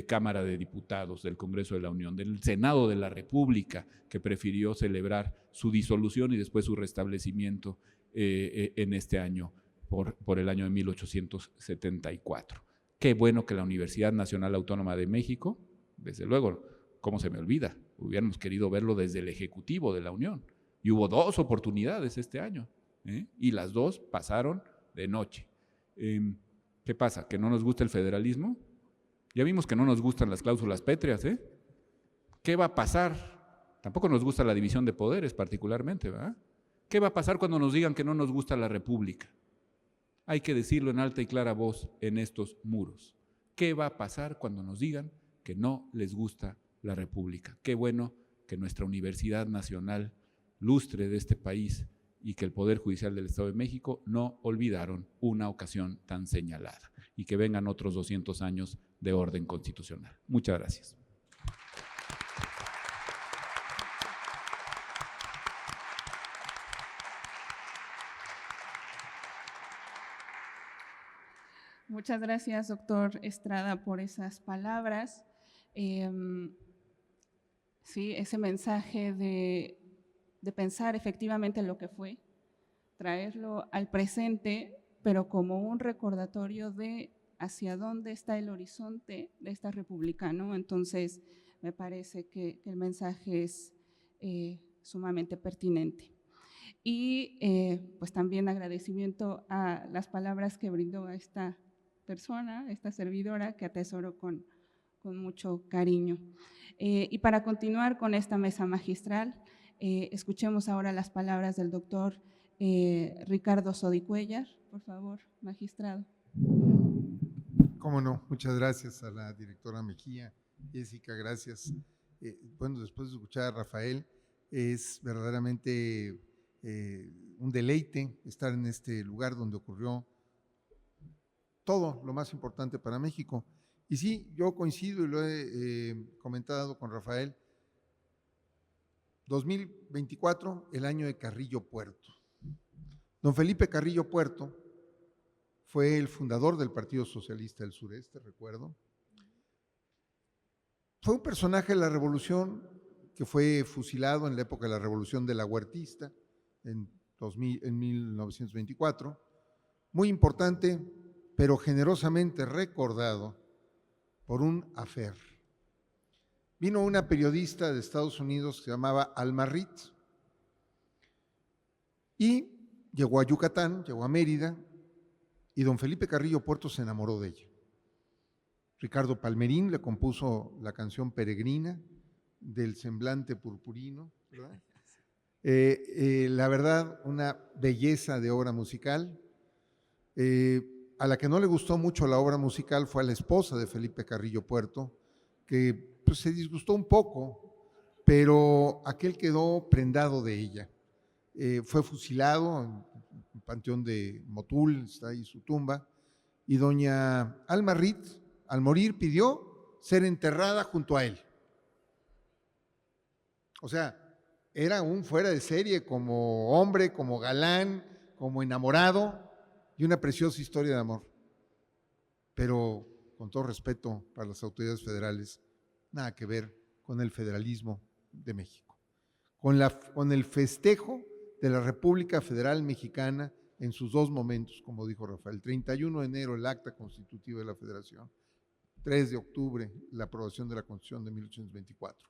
Cámara de Diputados, del Congreso de la Unión, del Senado de la República, que prefirió celebrar su disolución y después su restablecimiento en este año, por el año de 1874. Qué bueno que la Universidad Nacional Autónoma de México, desde luego, ¿cómo se me olvida? Hubiéramos querido verlo desde el Ejecutivo de la Unión. Y hubo 2 oportunidades este año, y las 2 pasaron de noche. ¿Qué pasa? ¿Que no nos gusta el federalismo? Ya vimos que no nos gustan las cláusulas pétreas, ¿eh? ¿Qué va a pasar? Tampoco nos gusta la división de poderes particularmente, ¿verdad? ¿Qué va a pasar cuando nos digan que no nos gusta la república? Hay que decirlo en alta y clara voz en estos muros. ¿Qué va a pasar cuando nos digan que no les gusta la república? Qué bueno que nuestra Universidad Nacional, lustre de este país, y que el Poder Judicial del Estado de México no olvidaron una ocasión tan señalada, y que vengan otros 200 años de orden constitucional. Muchas gracias. Muchas gracias, doctor Estrada, por esas palabras. Sí, ese mensaje de pensar efectivamente lo que fue, traerlo al presente, pero como un recordatorio de hacia dónde está el horizonte de esta república, ¿no? Entonces, me parece que el mensaje es sumamente pertinente. Y pues también agradecimiento a las palabras que brindó a esta persona, esta servidora, que atesoro con mucho cariño. Y para continuar con esta mesa magistral, escuchemos ahora las palabras del doctor Ricardo Sodi Cuéllar, por favor, magistrado. Cómo no, muchas gracias a la directora Mejía. Jessica, gracias. Bueno, después de escuchar a Rafael, es verdaderamente un deleite estar en este lugar donde ocurrió todo lo más importante para México. Y sí, yo coincido y lo he comentado con Rafael, 2024, el año de Carrillo Puerto. Don Felipe Carrillo Puerto fue el fundador del Partido Socialista del Sureste, recuerdo. Fue un personaje de la Revolución que fue fusilado en la época de la Revolución de la Huertista, en 1924. Muy importante, pero generosamente recordado por un affair. Vino una periodista de Estados Unidos que se llamaba Alma Reed y llegó a Yucatán, llegó a Mérida, y don Felipe Carrillo Puerto se enamoró de ella. Ricardo Palmerín le compuso la canción Peregrina del semblante purpurino, ¿verdad? La verdad, una belleza de obra musical. A la que no le gustó mucho la obra musical fue a la esposa de Felipe Carrillo Puerto, que pues, se disgustó un poco, pero aquel quedó prendado de ella. Fue fusilado en el Panteón de Motul, está ahí su tumba, y doña Alma Reed, al morir, pidió ser enterrada junto a él. O sea, era un fuera de serie como hombre, como galán, como enamorado, y una preciosa historia de amor. Pero, con todo respeto para las autoridades federales, nada que ver con el federalismo de México, con el festejo de la República Federal Mexicana en sus 2 momentos, como dijo Rafael. 31 de enero, el acta constitutiva de la Federación. 3 de octubre, la aprobación de la Constitución de 1824.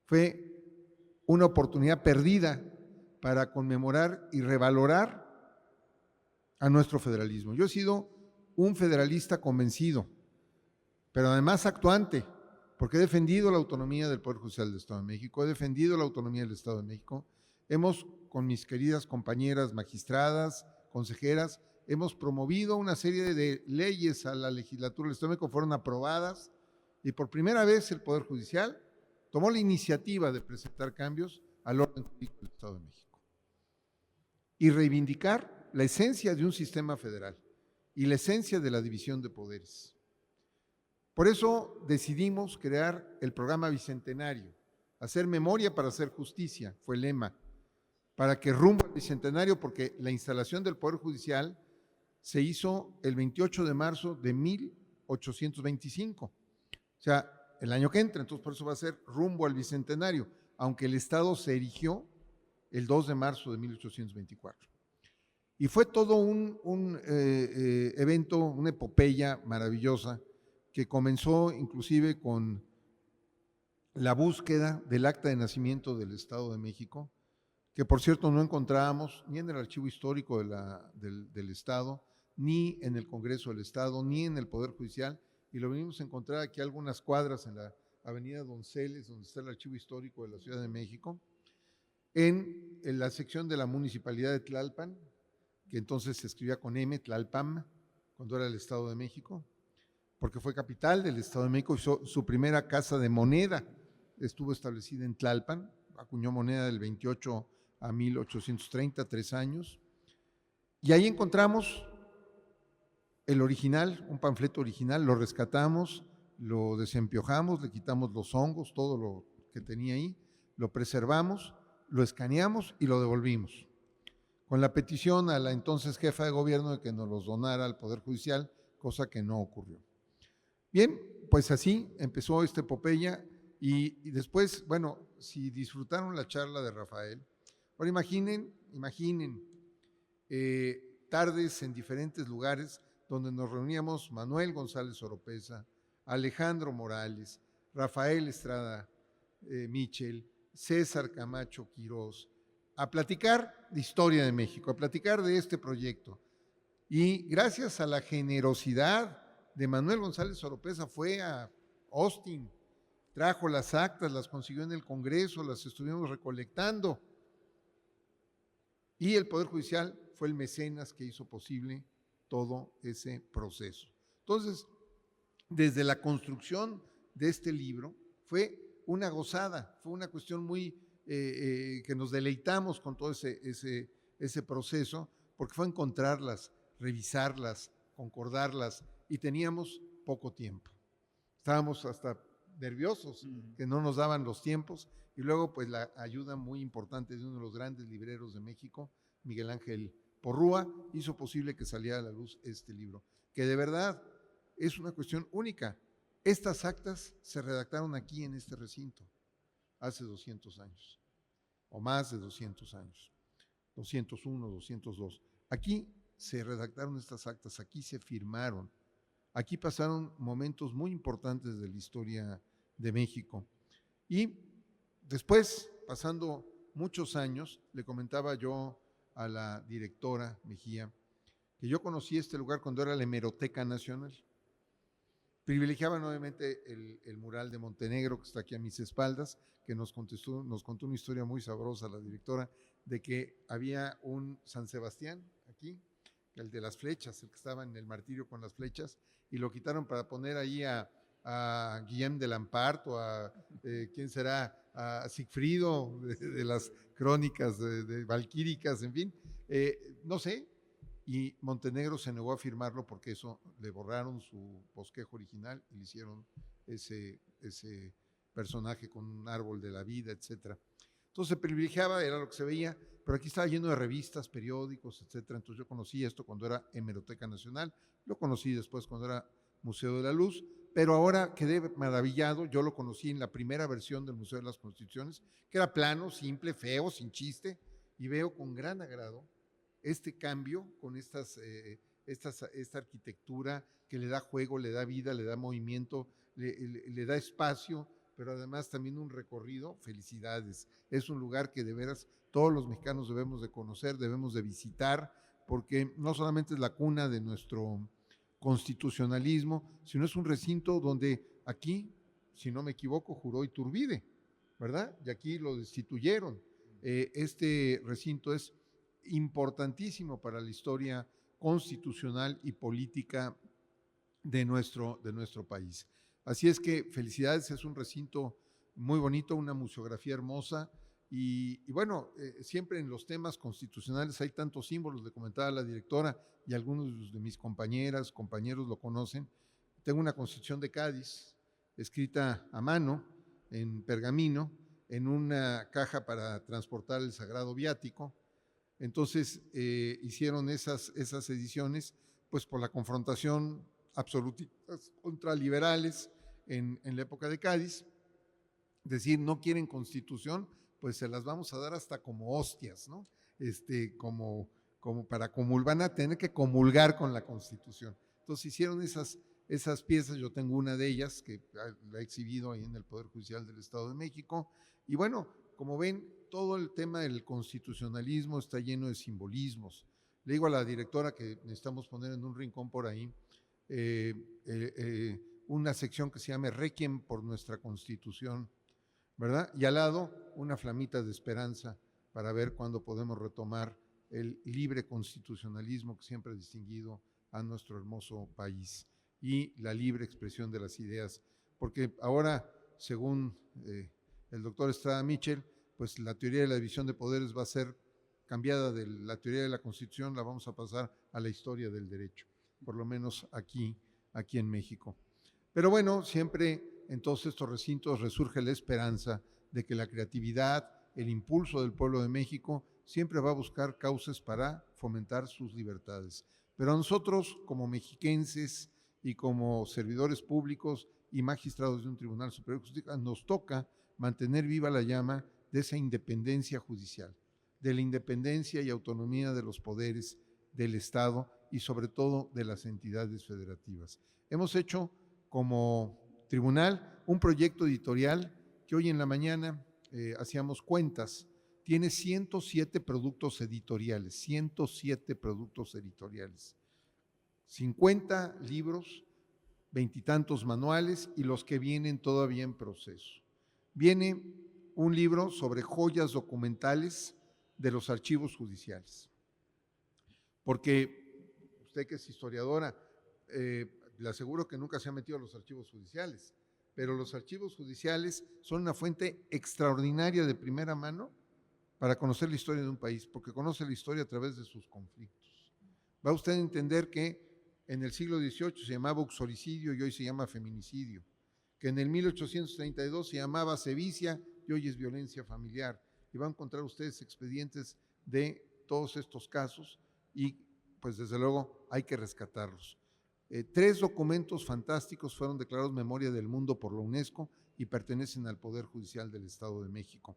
Fue una oportunidad perdida para conmemorar y revalorar a nuestro federalismo. Yo he sido un federalista convencido, pero además actuante, porque he defendido la autonomía del Poder Judicial del Estado de México, he defendido la autonomía del Estado de México. Hemos, con mis queridas compañeras magistradas, consejeras, hemos promovido una serie de leyes a la legislatura del Estado de México, fueron aprobadas, y por primera vez el Poder Judicial tomó la iniciativa de presentar cambios al orden jurídico del Estado de México y reivindicar la esencia de un sistema federal y la esencia de la división de poderes. Por eso decidimos crear el programa Bicentenario. Hacer memoria para hacer justicia fue el lema, para que rumbo al Bicentenario, porque la instalación del Poder Judicial se hizo el 28 de marzo de 1825, o sea, el año que entra, entonces por eso va a ser rumbo al Bicentenario, aunque el Estado se erigió el 2 de marzo de 1824. Y fue todo un evento, una epopeya maravillosa, que comenzó inclusive con la búsqueda del acta de nacimiento del Estado de México, que por cierto no encontrábamos ni en el archivo histórico del Estado, ni en el Congreso del Estado, ni en el Poder Judicial, y lo venimos a encontrar aquí a algunas cuadras en la avenida Donceles, donde está el archivo histórico de la Ciudad de México, en la sección de la Municipalidad de Tlalpan, que entonces se escribía con M, Tlalpam, cuando era el Estado de México, porque fue capital del Estado de México, hizo su primera casa de moneda, estuvo establecida en Tlalpan, acuñó moneda del 28 a 1830, 3 años, y ahí encontramos el original, un panfleto original, lo rescatamos, lo desempiojamos, le quitamos los hongos, todo lo que tenía ahí, lo preservamos, lo escaneamos y lo devolvimos, con la petición a la entonces jefa de gobierno de que nos los donara al Poder Judicial, cosa que no ocurrió. Bien, pues así empezó esta epopeya y después, bueno, si disfrutaron la charla de Rafael, ahora imaginen tardes en diferentes lugares donde nos reuníamos Manuel González Oropeza, Alejandro Morales, Rafael Estrada Michel, César Camacho Quirós, a platicar de historia de México, a platicar de este proyecto. Y gracias a la generosidad de Manuel González Oropeza fue a Austin, trajo las actas, las consiguió en el Congreso, las estuvimos recolectando. Y el Poder Judicial fue el mecenas que hizo posible todo ese proceso. Entonces, desde la construcción de este libro, fue una gozada, fue una cuestión muy que nos deleitamos con todo ese proceso, porque fue encontrarlas, revisarlas, concordarlas, y teníamos poco tiempo. Estábamos hasta nerviosos que no nos daban los tiempos, y luego pues la ayuda muy importante de uno de los grandes libreros de México, Miguel Ángel Porrúa, hizo posible que saliera a la luz este libro, que de verdad es una cuestión única. Estas actas se redactaron aquí en este recinto hace 200 años, o más de 200 años, 201, 202. Aquí se redactaron estas actas, aquí se firmaron, aquí pasaron momentos muy importantes de la historia de México. Y después, pasando muchos años, le comentaba yo a la directora Mejía que yo conocí este lugar cuando era la Hemeroteca Nacional. Privilegiaba nuevamente el mural de Montenegro, que está aquí a mis espaldas, que nos contó una historia muy sabrosa la directora, de que había un San Sebastián aquí, el de las flechas, el que estaba en el martirio con las flechas, y lo quitaron para poner ahí a Guillem de Lampart o a, ¿quién será? A Sigfrido de las crónicas de valquíricas, en fin, no sé. Y Montenegro se negó a firmarlo porque eso le borraron su bosquejo original y le hicieron ese personaje con un árbol de la vida, etc. Entonces se privilegiaba, era lo que se veía, pero aquí estaba lleno de revistas, periódicos, etc. Entonces yo conocí esto cuando era Hemeroteca Nacional, lo conocí después cuando era Museo de la Luz, pero ahora quedé maravillado, yo lo conocí en la primera versión del Museo de las Constituciones, que era plano, simple, feo, sin chiste, y veo con gran agrado este cambio con esta arquitectura que le da juego, le da vida, le da movimiento, le da espacio pero además también un recorrido. Felicidades. Es un lugar que de veras todos los mexicanos debemos de conocer, debemos de visitar, porque no solamente es la cuna de nuestro constitucionalismo, sino es un recinto donde aquí, si no me equivoco, juró Iturbide, ¿verdad? Y aquí lo destituyeron. Este recinto es importantísimo para la historia constitucional y política de nuestro país. Así es que felicidades, es un recinto muy bonito, una museografía hermosa y bueno, siempre en los temas constitucionales hay tantos símbolos, le comentaba la directora y algunos de mis compañeras, compañeros lo conocen. Tengo una Constitución de Cádiz escrita a mano en pergamino, en una caja para transportar el sagrado viático. Entonces hicieron esas ediciones pues por la confrontación absolutistas contra liberales en la época de Cádiz. Decir, no quieren constitución, pues se las vamos a dar hasta como hostias, ¿no? Como para comulgar, van a tener que comulgar con la Constitución. Entonces hicieron esas piezas, yo tengo una de ellas que la he exhibido ahí en el Poder Judicial del Estado de México. Y bueno, como ven, todo el tema del constitucionalismo está lleno de simbolismos. Le digo a la directora que necesitamos poner en un rincón por ahí una sección que se llame Requiem por nuestra Constitución, ¿verdad? Y al lado una flamita de esperanza para ver cuándo podemos retomar el libre constitucionalismo que siempre ha distinguido a nuestro hermoso país y la libre expresión de las ideas. Porque ahora, según el doctor Estrada Mitchell, pues la teoría de la división de poderes va a ser cambiada de la teoría de la Constitución, la vamos a pasar a la historia del derecho, por lo menos aquí en México. Pero bueno, siempre en todos estos recintos resurge la esperanza de que la creatividad, el impulso del pueblo de México siempre va a buscar causas para fomentar sus libertades. Pero a nosotros, como mexiquenses y como servidores públicos y magistrados de un Tribunal Superior de Justicia, nos toca mantener viva la llama de esa independencia judicial, de la independencia y autonomía de los poderes del Estado y sobre todo de las entidades federativas. Hemos hecho como tribunal un proyecto editorial que hoy en la mañana hacíamos cuentas, tiene 107 productos editoriales, 107 productos editoriales, 50 libros, 20 y tantos manuales y los que vienen todavía en proceso. Viene un libro sobre joyas documentales de los archivos judiciales, porque usted que es historiadora, le aseguro que nunca se ha metido a los archivos judiciales, pero los archivos judiciales son una fuente extraordinaria de primera mano para conocer la historia de un país, porque conoce la historia a través de sus conflictos. Va usted a entender que en el siglo XVIII se llamaba uxoricidio y hoy se llama feminicidio, que en el 1832 se llamaba sevicia y hoy es violencia familiar. Y va a encontrar ustedes expedientes de todos estos casos y pues desde luego hay que rescatarlos. 3 documentos fantásticos fueron declarados Memoria del Mundo por la UNESCO y pertenecen al Poder Judicial del Estado de México.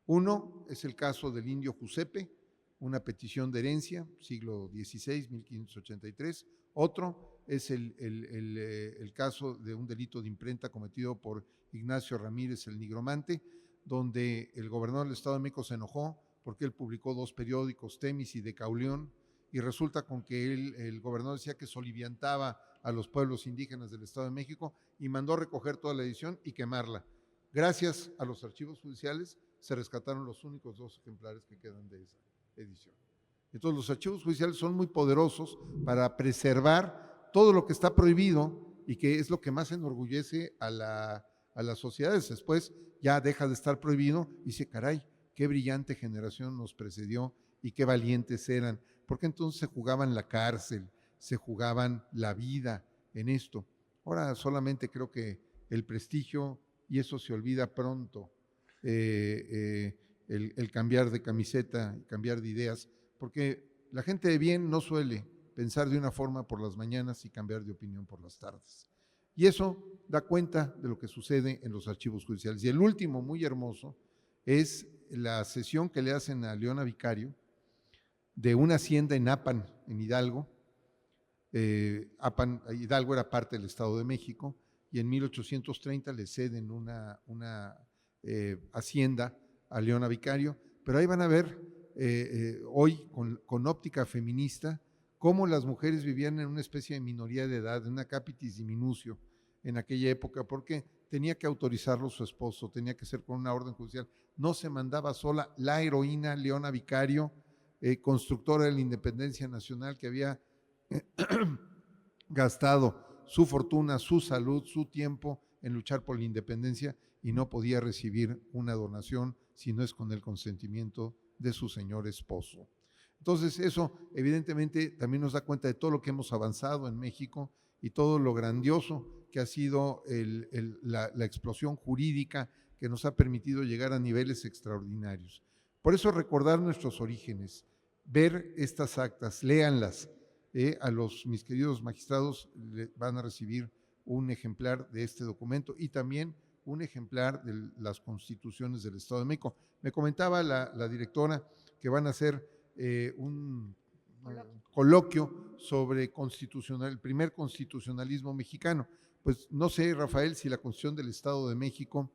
Uno es el caso del indio Jusepe, una petición de herencia, siglo XVI, 1583. Otro es el caso de un delito de imprenta cometido por Ignacio Ramírez el Nigromante, donde el gobernador del Estado de México se enojó porque él publicó 2 periódicos, Temis y de Cauleón, y resulta con que el gobernador decía que soliviantaba a los pueblos indígenas del Estado de México y mandó recoger toda la edición y quemarla. Gracias a los archivos judiciales se rescataron los únicos 2 ejemplares que quedan de esa edición. Entonces los archivos judiciales son muy poderosos para preservar todo lo que está prohibido y que es lo que más enorgullece a las sociedades. Después ya deja de estar prohibido y dice, caray, qué brillante generación nos precedió y qué valientes eran, porque entonces se jugaban la cárcel, se jugaban la vida en esto. Ahora solamente creo que el prestigio, y eso se olvida pronto, el cambiar de camiseta, cambiar de ideas, porque la gente de bien no suele pensar de una forma por las mañanas y cambiar de opinión por las tardes. Y eso da cuenta de lo que sucede en los archivos judiciales. Y el último, muy hermoso, es la cesión que le hacen a Leona Vicario de una hacienda en Apan, en Hidalgo. Hidalgo era parte del Estado de México, y en 1830 le ceden una hacienda a Leona Vicario, pero ahí van a ver hoy con óptica feminista cómo las mujeres vivían en una especie de minoría de edad, en una capitis diminucio en aquella época, porque tenía que autorizarlo su esposo, tenía que ser con una orden judicial, no se mandaba sola. La heroína Leona Vicario, constructora de la independencia nacional, que había gastado su fortuna, su salud, su tiempo en luchar por la independencia y no podía recibir una donación si no es con el consentimiento de su señor esposo. Entonces eso evidentemente también nos da cuenta de todo lo que hemos avanzado en México y todo lo grandioso que ha sido la explosión jurídica que nos ha permitido llegar a niveles extraordinarios. Por eso recordar nuestros orígenes, ver estas actas, léanlas. Mis queridos magistrados van a recibir un ejemplar de este documento y también un ejemplar de las constituciones del Estado de México. Me comentaba la directora que van a hacer un coloquio sobre el primer constitucionalismo mexicano. Pues no sé, Rafael, si la Constitución del Estado de México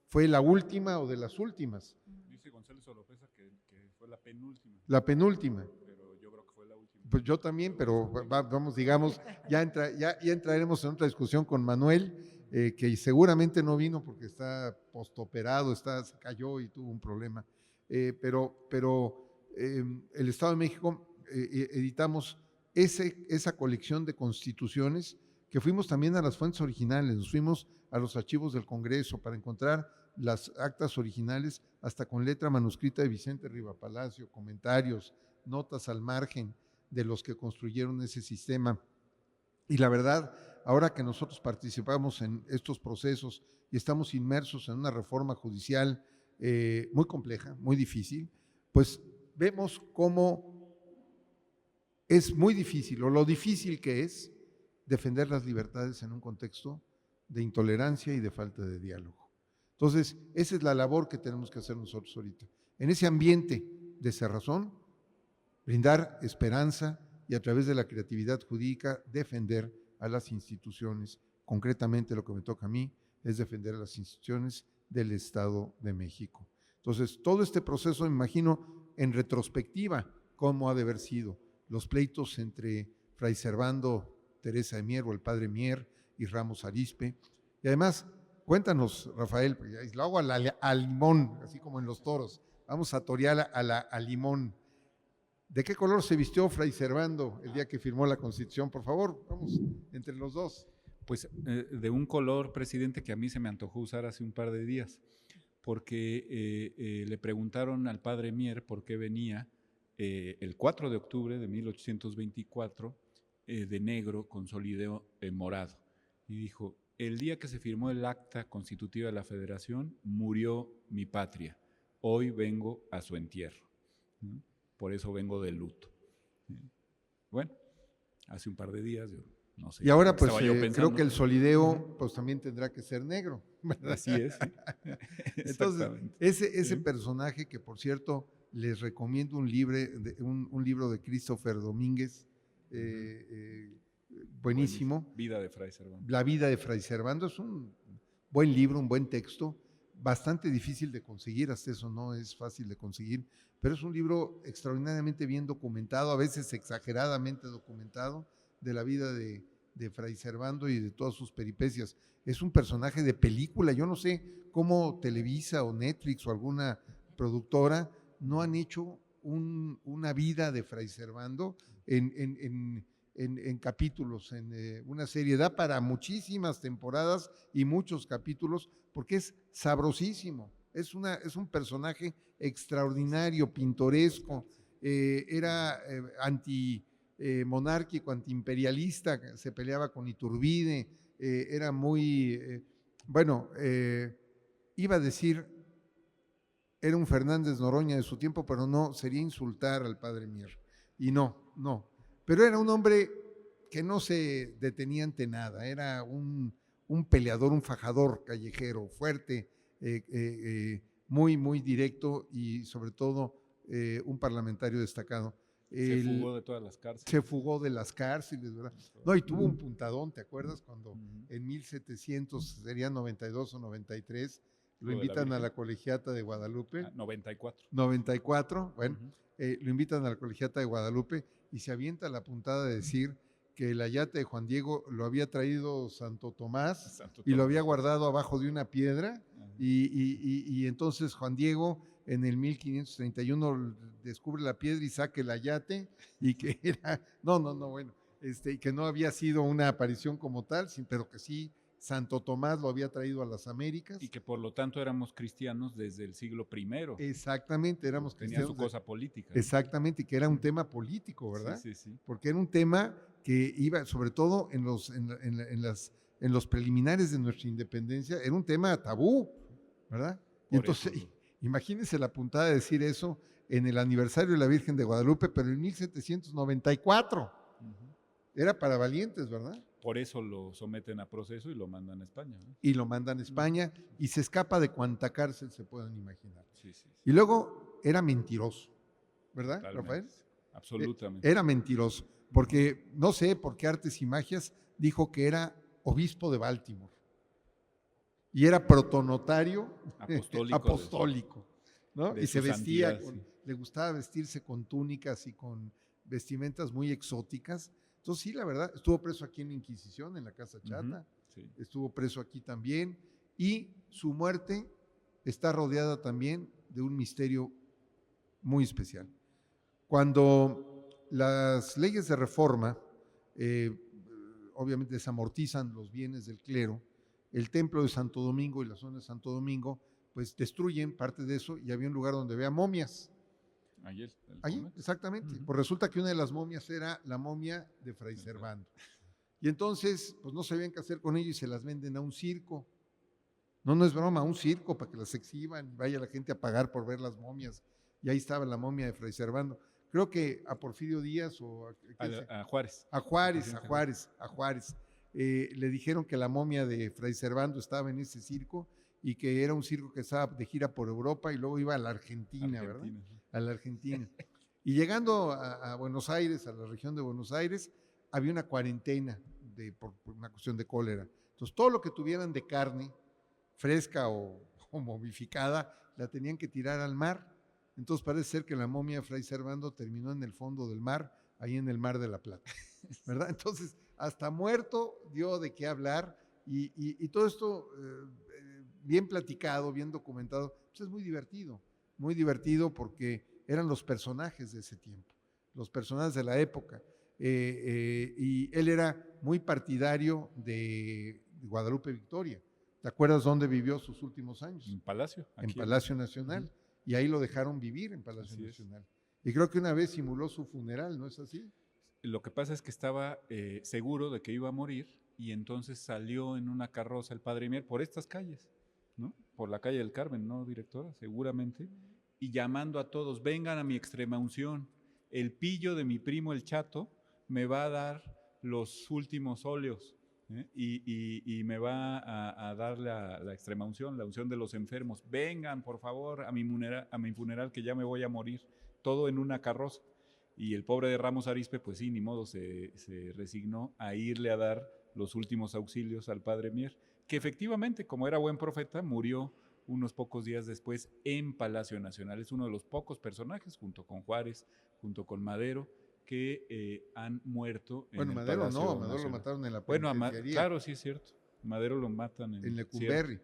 fue la última o de las últimas. Dice González Oropesa que fue la penúltima. La penúltima. Pero yo creo que fue la última. Pues yo también, pero vamos, digamos, ya entraremos en otra discusión con Manuel, que seguramente no vino porque está postoperado, se cayó y tuvo un problema. Pero el Estado de México editamos esa colección de constituciones, que fuimos también a las fuentes originales, nos fuimos a los archivos del Congreso para encontrar las actas originales, hasta con letra manuscrita de Vicente Rivapalacio, comentarios, notas al margen de los que construyeron ese sistema. Y la verdad, ahora que nosotros participamos en estos procesos y estamos inmersos en una reforma judicial muy compleja, muy difícil, pues vemos cómo es muy difícil, o lo difícil que es defender las libertades en un contexto de intolerancia y de falta de diálogo. Entonces, esa es la labor que tenemos que hacer nosotros ahorita. En ese ambiente de cerrazón, brindar esperanza y a través de la creatividad jurídica defender a las instituciones. Concretamente lo que me toca a mí es defender a las instituciones del Estado de México. Entonces, todo este proceso, me imagino, en retrospectiva, cómo ha de haber sido los pleitos entre Fray Servando Teresa de Mier o el padre Mier y Ramos Arizpe. Y además, cuéntanos, Rafael, porque lo hago al limón, así como en los toros. Vamos a torear al limón. ¿De qué color se vistió Fray Servando el día que firmó la Constitución? Por favor, vamos entre los dos. Pues de un color, presidente, que a mí se me antojó usar hace un par de días, porque le preguntaron al padre Mier por qué venía el 4 de octubre de 1824 de negro con solideo morado. Y dijo, el día que se firmó el acta constitutiva de la Federación, murió mi patria. Hoy vengo a su entierro. Por eso vengo de luto. Bueno, hace un par de días, yo no sé. Y ahora pues creo que el solideo pues también tendrá que ser negro, ¿verdad? Así es. Entonces, ese personaje que, por cierto, les recomiendo un libro de Christopher Domínguez, buenísimo. Vida de Fray Servando. La vida de Fray Servando es un buen libro, un buen texto, bastante difícil de conseguir, hasta eso no es fácil de conseguir, pero es un libro extraordinariamente bien documentado, a veces exageradamente documentado, de la vida de Fray Servando y de todas sus peripecias. Es un personaje de película, yo no sé cómo Televisa o Netflix o alguna productora no han hecho una vida de Fray Servando en capítulos, en una serie. Da para muchísimas temporadas y muchos capítulos, porque es sabrosísimo. Es un personaje extraordinario, pintoresco, era antimonárquico, antiimperialista, se peleaba con Iturbide, era muy, iba a decir, era un Fernández Noroña de su tiempo, pero no, sería insultar al padre Mier. Y no. Pero era un hombre que no se detenía ante nada, era un peleador, un fajador callejero, fuerte, muy, muy directo y sobre todo un parlamentario destacado. Se fugó de todas las cárceles. Se fugó de las cárceles, ¿verdad? No, y tuvo un puntadón, ¿te acuerdas? Cuando en 1700, sería 92 o 93, lo invitan a la Colegiata de Guadalupe. 94. 94, bueno, lo invitan a la Colegiata de Guadalupe y se avienta la puntada de decir que el ayate de Juan Diego lo había traído Santo Tomás y lo había guardado abajo de una piedra y entonces Juan Diego en el 1531 descubre la piedra y saca el ayate y que era, bueno, y que no había sido una aparición como tal, pero que sí Santo Tomás lo había traído a las Américas. Y que por lo tanto éramos cristianos desde el siglo I. Exactamente, éramos cristianos. Tenía su cosa política. Exactamente, que era un tema político, ¿verdad? Sí. Porque era un tema que iba, sobre todo en los preliminares de nuestra independencia, era un tema tabú, ¿verdad? Y entonces, imagínense la puntada de decir eso en el aniversario de la Virgen de Guadalupe, pero en 1794. Era para valientes, ¿verdad? Por eso lo someten a proceso y lo mandan a España, ¿no? Y lo mandan a España y se escapa de cuanta cárcel se puedan imaginar. Sí. Y luego era mentiroso, ¿verdad, Totalmente. Rafael? Absolutamente. Era mentiroso, porque no sé por qué Artes y Magias dijo que era obispo de Baltimore y era protonotario apostólico, ¿no? De y se vestía, santidad, le gustaba vestirse con túnicas y con vestimentas muy exóticas. Entonces sí, la verdad, estuvo preso aquí en la Inquisición, en la Casa Chata, estuvo preso aquí también, y su muerte está rodeada también de un misterio muy especial. Cuando las leyes de reforma obviamente desamortizan los bienes del clero, el templo de Santo Domingo y la zona de Santo Domingo pues destruyen parte de eso y había un lugar donde había momias. Allí, exactamente. Pues resulta que una de las momias era la momia de Fray Servando. Y entonces, pues no sabían qué hacer con ello y se las venden a un circo. No es broma, a un circo para que las exhiban, vaya la gente a pagar por ver las momias. Y ahí estaba la momia de Fray Servando. Creo que a Porfirio Díaz o a Juárez. A Juárez. Le dijeron que la momia de Fray Servando estaba en ese circo y que era un circo que estaba de gira por Europa y luego iba a la Argentina, ¿verdad? A la Argentina. Y llegando a Buenos Aires, a la región de Buenos Aires, había una cuarentena por una cuestión de cólera. Entonces, todo lo que tuvieran de carne, fresca o momificada, la tenían que tirar al mar. Entonces, parece ser que la momia de Fray Servando terminó en el fondo del mar, ahí en el Mar de la Plata, ¿verdad? Entonces, hasta muerto dio de qué hablar y todo esto bien platicado, bien documentado, pues es muy divertido porque eran los personajes de ese tiempo, los personajes de la época. Y él era muy partidario de Guadalupe Victoria. ¿Te acuerdas dónde vivió sus últimos años? En Palacio. En Palacio Nacional. Y ahí lo dejaron vivir en Palacio Nacional. Y creo que una vez simuló su funeral, ¿no es así? Lo que pasa es que estaba seguro de que iba a morir y entonces salió en una carroza el Padre Mier por estas calles, ¿no? Por la calle del Carmen, ¿no, directora? Seguramente. Y llamando a todos, vengan a mi extrema unción. El pillo de mi primo el Chato me va a dar los últimos óleos y me va a dar la extrema unción, la unción de los enfermos. Vengan, por favor, a mi funeral que ya me voy a morir. Todo en una carroza. Y el pobre de Ramos Arizpe, pues sí, ni modo, se resignó a irle a dar los últimos auxilios al Padre Mier, que efectivamente, como era buen profeta, murió unos pocos días después en Palacio Nacional. Es uno de los pocos personajes, junto con Juárez, junto con Madero, que han muerto en el Madero Palacio no, Madero Nacional. lo mataron en la penitenciaría. Claro, sí es cierto. Madero lo matan en Lecumberri.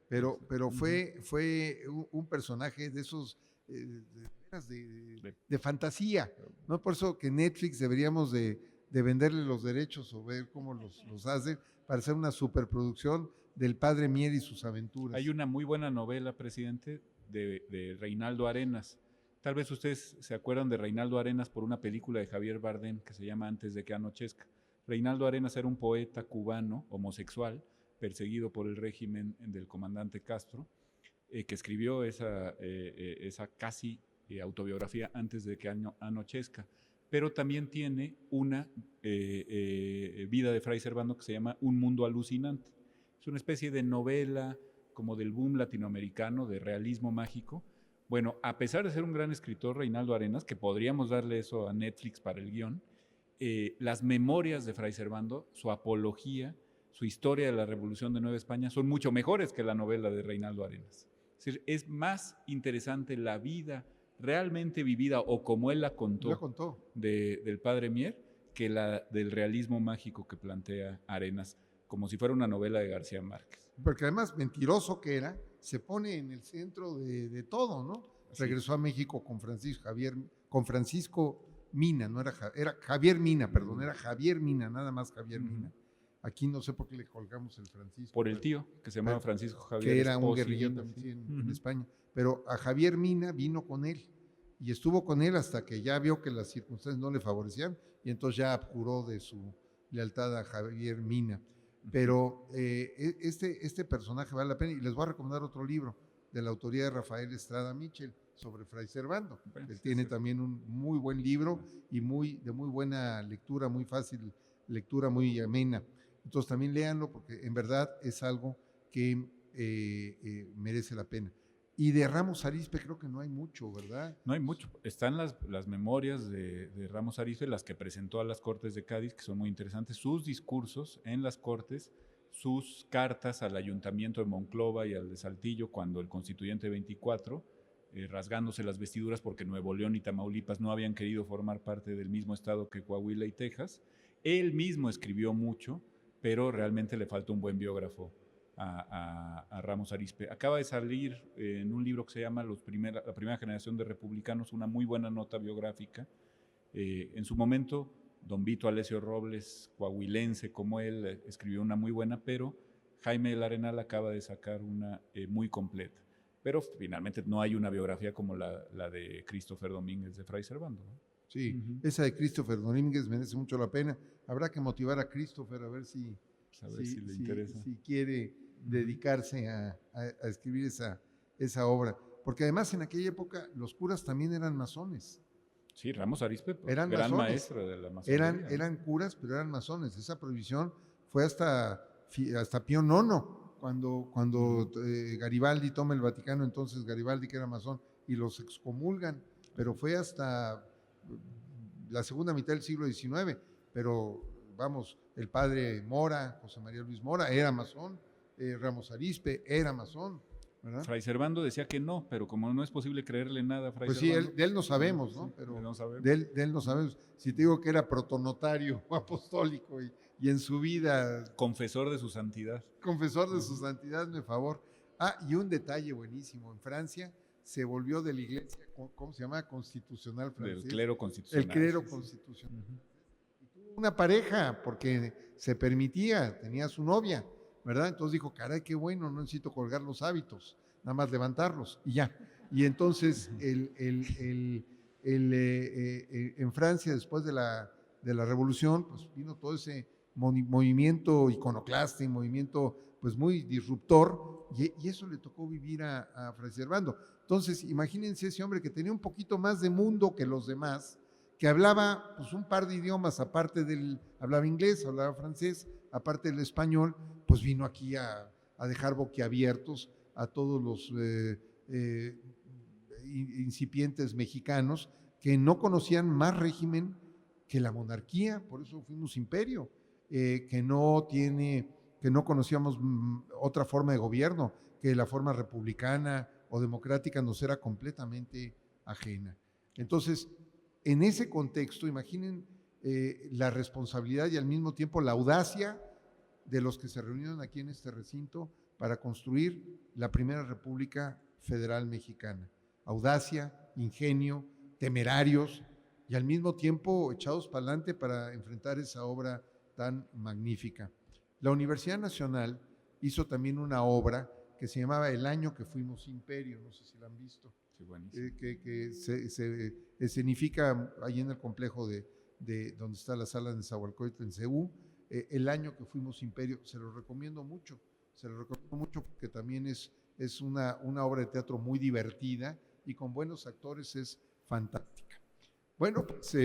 Pero fue un personaje de esos de fantasía, ¿no? Por eso que Netflix deberíamos de venderle los derechos o ver cómo los hace para hacer una superproducción del Padre Mier y sus aventuras. Hay una muy buena novela, presidente, de Reinaldo Arenas. Tal vez ustedes se acuerdan de Reinaldo Arenas por una película de Javier Bardem que se llama Antes de que anochezca. Reinaldo Arenas era un poeta cubano, homosexual, perseguido por el régimen del comandante Castro, que escribió esa casi autobiografía Antes de que anochezca. Pero también tiene una vida de Fray Servando que se llama Un mundo alucinante. Es una especie de novela como del boom latinoamericano, de realismo mágico, Bueno, a pesar de ser un gran escritor, Reinaldo Arenas, que podríamos darle eso a Netflix para el guión, las memorias de Fray Servando, su apología, su historia de la Revolución de Nueva España son mucho mejores que la novela de Reinaldo Arenas. Es decir, es más interesante la vida realmente vivida o como él la contó, del padre Mier que la del realismo mágico que plantea Arenas, como si fuera una novela de García Márquez. Porque además, mentiroso que era, se pone en el centro de todo, ¿no? Sí. Regresó a México con Francisco Mina, no era Javier Mina, perdón, era Javier Mina, nada más Javier Mina. Aquí no sé por qué le colgamos el Francisco. Por el tío, que se llamaba Francisco Javier. Que era un guerrillero también en España. Pero a Javier Mina vino con él y estuvo con él hasta que ya vio que las circunstancias no le favorecían y entonces ya abjuró de su lealtad a Javier Mina. Pero este personaje vale la pena, y les voy a recomendar otro libro de la autoría de Rafael Estrada Mitchell sobre Fray Servando. Él tiene también un muy buen libro y de muy buena lectura, muy fácil lectura, muy amena. Entonces también léanlo porque en verdad es algo que merece la pena. Y de Ramos Arizpe creo que no hay mucho, ¿verdad? No hay mucho. Están las memorias de Ramos Arizpe, las que presentó a las Cortes de Cádiz, que son muy interesantes, sus discursos en las Cortes, sus cartas al Ayuntamiento de Monclova y al de Saltillo cuando el Constituyente 24, rasgándose las vestiduras porque Nuevo León y Tamaulipas no habían querido formar parte del mismo estado que Coahuila y Texas. Él mismo escribió mucho, pero realmente le falta un buen biógrafo a Ramos Arizpe. Acaba de salir en un libro que se llama La primera generación de republicanos, una muy buena nota biográfica. En su momento, don Vito Alessio Robles, coahuilense como él, escribió una muy buena, pero Jaime del Arenal acaba de sacar una muy completa. Pero finalmente no hay una biografía como la de Christopher Domínguez de Fray Servando, ¿no? Sí, esa de Christopher Domínguez merece mucho la pena. Habrá que motivar a Christopher a ver si le interesa. Si quiere dedicarse a escribir esa obra. Porque además en aquella época los curas también eran masones. Sí, Ramos Arizpe, eran gran masones. maestro de la masonería. Eran curas, pero eran masones. Esa prohibición fue hasta Pío IX, cuando Garibaldi toma el Vaticano, entonces Garibaldi, que era masón, y los excomulgan. Pero fue hasta la segunda mitad del siglo XIX. Pero vamos, el padre Mora, José María Luis Mora, era masón, Ramos Arizpe era masón, ¿verdad? Fray Servando decía que no, pero como no es posible creerle nada a Fray pues Servando. Sí, de él no sabemos, ¿no? Pero de él no sabemos. Si te digo que era protonotario apostólico y en su vida… Confesor de su santidad. Confesor de su santidad, me favor. Y un detalle buenísimo, en Francia se volvió de la iglesia, ¿cómo se llama? Constitucional francés. Del clero constitucional. El clero constitucional. Una pareja, porque se permitía, tenía su novia, ¿verdad? Entonces dijo, caray, qué bueno, no necesito colgar los hábitos, nada más levantarlos y ya. Y entonces en Francia, después de la Revolución, pues vino todo ese movimiento iconoclasta y movimiento pues muy disruptor, y eso le tocó vivir a Fray Servando. Entonces, imagínense ese hombre que tenía un poquito más de mundo que los demás, que hablaba pues un par de idiomas, hablaba inglés, hablaba francés, aparte del español, pues vino aquí a dejar boquiabiertos a todos los incipientes mexicanos que no conocían más régimen que la monarquía, por eso fuimos imperio, que no conocíamos otra forma de gobierno, que la forma republicana o democrática nos era completamente ajena. Entonces, en ese contexto, imaginen la responsabilidad y al mismo tiempo la audacia de los que se reunieron aquí en este recinto para construir la primera República Federal Mexicana. Audacia, ingenio, temerarios y al mismo tiempo echados para adelante para enfrentar esa obra tan magnífica. La Universidad Nacional hizo también una obra que se llamaba El año que fuimos imperio, no sé si la han visto. Que se escenifica ahí en el complejo de donde está la sala de Nezahualcóyotl en CEU, el año que fuimos imperio. Se lo recomiendo mucho porque también es una obra de teatro muy divertida y con buenos actores, es fantástica. Bueno, pues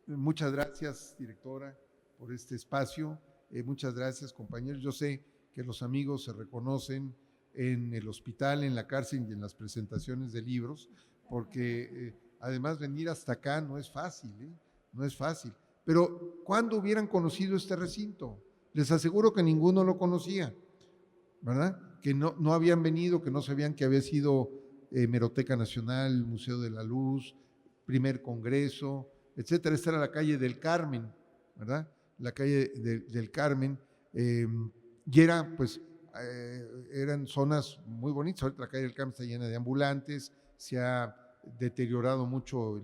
muchas gracias, directora, por este espacio. Muchas gracias, compañeros. Yo sé que los amigos se reconocen en el hospital, en la cárcel y en las presentaciones de libros, porque además venir hasta acá no es fácil, no es fácil. Pero ¿cuándo hubieran conocido este recinto? Les aseguro que ninguno lo conocía, ¿verdad? Que no habían venido, que no sabían que había sido Hemeroteca Nacional, Museo de la Luz, primer congreso, etcétera. Esta era la calle del Carmen, ¿verdad? La calle del Carmen, y era, pues, eran zonas muy bonitas. Ahorita la calle del Carmen está llena de ambulantes, se ha deteriorado mucho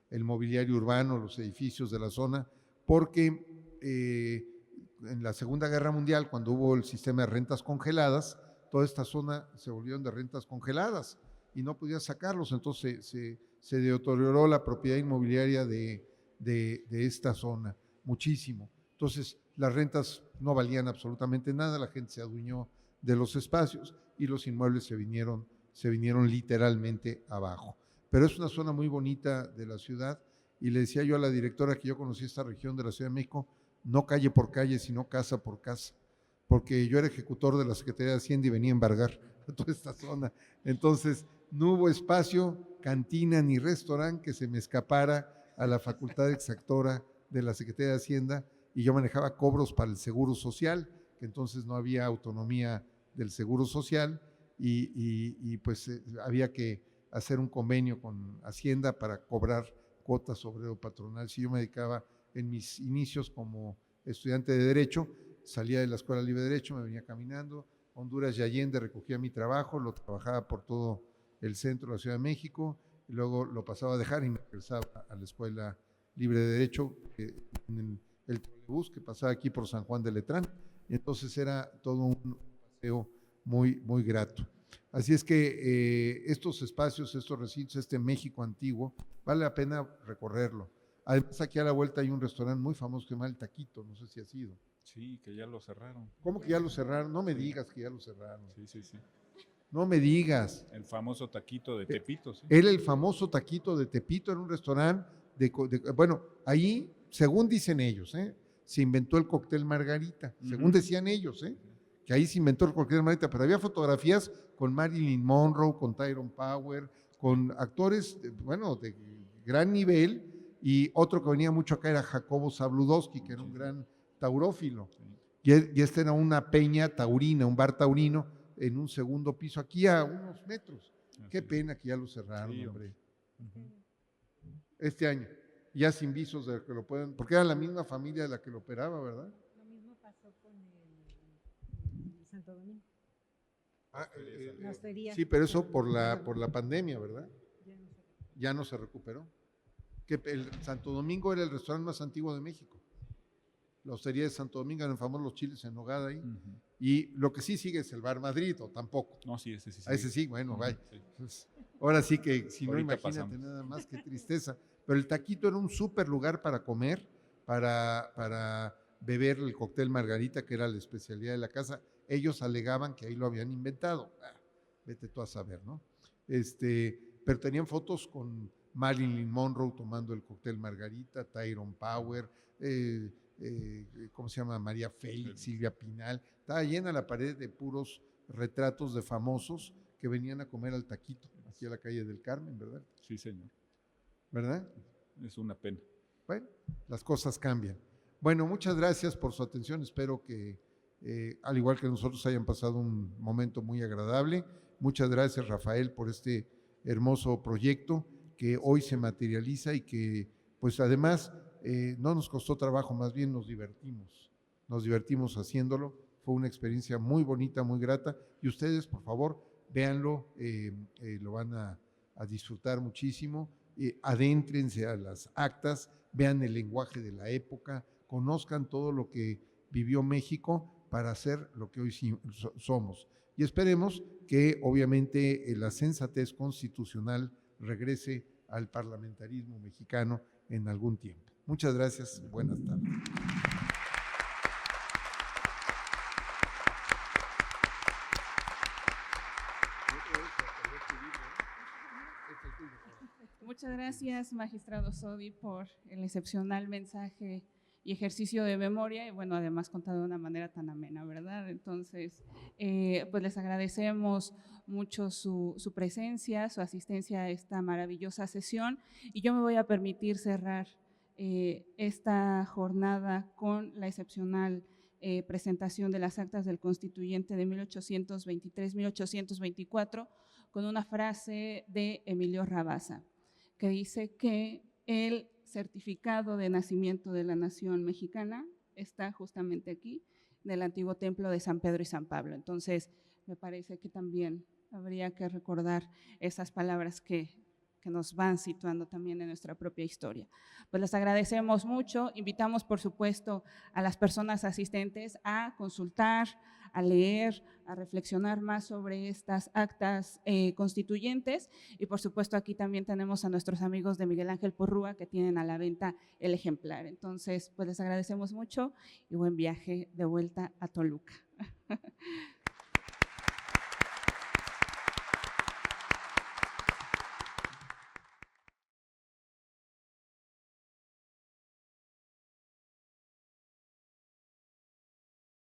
el mobiliario urbano, los edificios de la zona, porque en la Segunda Guerra Mundial, cuando hubo el sistema de rentas congeladas, toda esta zona se volvieron de rentas congeladas y no podían sacarlos, entonces se deterioró la propiedad inmobiliaria de esta zona muchísimo. Entonces las rentas no valían absolutamente nada, la gente se adueñó de los espacios y los inmuebles se vinieron literalmente abajo. Pero es una zona muy bonita de la ciudad y le decía yo a la directora que yo conocí esta región de la Ciudad de México, no calle por calle, sino casa por casa, porque yo era ejecutor de la Secretaría de Hacienda y venía a embargar toda esta zona. Entonces no hubo espacio, cantina ni restaurante que se me escapara a la facultad exactora de la Secretaría de Hacienda, y yo manejaba cobros para el Seguro Social, que entonces no había autonomía del Seguro Social, y pues había que hacer un convenio con Hacienda para cobrar cuotas obrero patronal. Si yo me dedicaba en mis inicios como estudiante de Derecho, salía de la Escuela Libre de Derecho, me venía caminando, Honduras y Allende, recogía mi trabajo, lo trabajaba por todo el centro de la Ciudad de México, y luego lo pasaba a dejar y me regresaba a la Escuela Libre de Derecho, en el trolebús que pasaba aquí por San Juan de Letrán, y entonces era todo un paseo muy, muy grato. Así es que estos espacios, estos recintos, este México antiguo, vale la pena recorrerlo. Además, aquí a la vuelta hay un restaurante muy famoso que se llama El Taquito, no sé si ha sido. Sí, que ya lo cerraron. ¿Cómo que ya lo cerraron? No me digas que ya lo cerraron. Sí. No me digas. El famoso taquito de Tepito, sí. Era el famoso Taquito de Tepito, en un restaurante bueno, ahí, según dicen ellos, se inventó el cóctel Margarita, según decían ellos, que ahí se inventó el cóctel Margarita, pero había fotografías con Marilyn Monroe, con Tyrone Power, con actores, bueno, de gran nivel, y otro que venía mucho acá era Jacobo Zabludowski, que era un gran taurófilo, y este era una peña taurina, un bar taurino, en un segundo piso, aquí a unos metros. Qué pena que ya lo cerraron, hombre. Este año, ya sin visos de que lo puedan, porque era la misma familia de la que lo operaba, ¿verdad? Lo mismo pasó con el Santo Domingo. La hostería. Sí, pero eso por la pandemia, ¿verdad? Ya no se recuperó. Que el Santo Domingo era el restaurante más antiguo de México. La hostería de Santo Domingo, eran famosos los chiles en nogada ahí. Y lo que sí sigue es el Bar Madrid, o tampoco. No, sí, ese sí. Ese sí, bueno, vaya. Sí. Pues, ahora sí que, si no, ahorita imagínate pasamos. nada más, qué tristeza. Pero el Taquito era un súper lugar para comer, para beber el cóctel Margarita, que era la especialidad de la casa. Ellos alegaban que ahí lo habían inventado. Vete tú a saber, ¿no? Pero tenían fotos con Marilyn Monroe tomando el cóctel Margarita, Tyrone Power, ¿cómo se llama? María Félix, Silvia Pinal. Estaba llena la pared de puros retratos de famosos que venían a comer al Taquito, aquí a la calle del Carmen, ¿verdad? Sí, señor. ¿Verdad? Es una pena. Bueno, las cosas cambian. Bueno, muchas gracias por su atención. Espero que, al igual que nosotros, hayan pasado un momento muy agradable. Muchas gracias, Rafael, por este hermoso proyecto que hoy se materializa y que, pues además, no nos costó trabajo, más bien nos divertimos haciéndolo. Fue una experiencia muy bonita, muy grata, y ustedes, por favor, véanlo, lo van a disfrutar muchísimo. Adéntrense a las actas, vean el lenguaje de la época, conozcan todo lo que vivió México para ser lo que hoy somos. Y esperemos que obviamente la sensatez constitucional regrese al parlamentarismo mexicano en algún tiempo. Muchas gracias, buenas tardes. Muchas gracias, magistrado Sodi, por el excepcional mensaje y ejercicio de memoria, y bueno, además contado de una manera tan amena, ¿verdad? Entonces, pues les agradecemos mucho su presencia, su asistencia a esta maravillosa sesión, y yo me voy a permitir cerrar esta jornada con la excepcional presentación de las actas del Constituyente de 1823-1824, con una frase de Emilio Rabasa, que dice que el certificado de nacimiento de la nación mexicana está justamente aquí, en el antiguo templo de San Pedro y San Pablo. Entonces, me parece que también habría que recordar esas palabras que nos van situando también en nuestra propia historia. Pues les agradecemos mucho, invitamos por supuesto a las personas asistentes a consultar, a leer, a reflexionar más sobre estas actas constituyentes, y por supuesto aquí también tenemos a nuestros amigos de Miguel Ángel Porrúa que tienen a la venta el ejemplar. Entonces, pues les agradecemos mucho y buen viaje de vuelta a Toluca.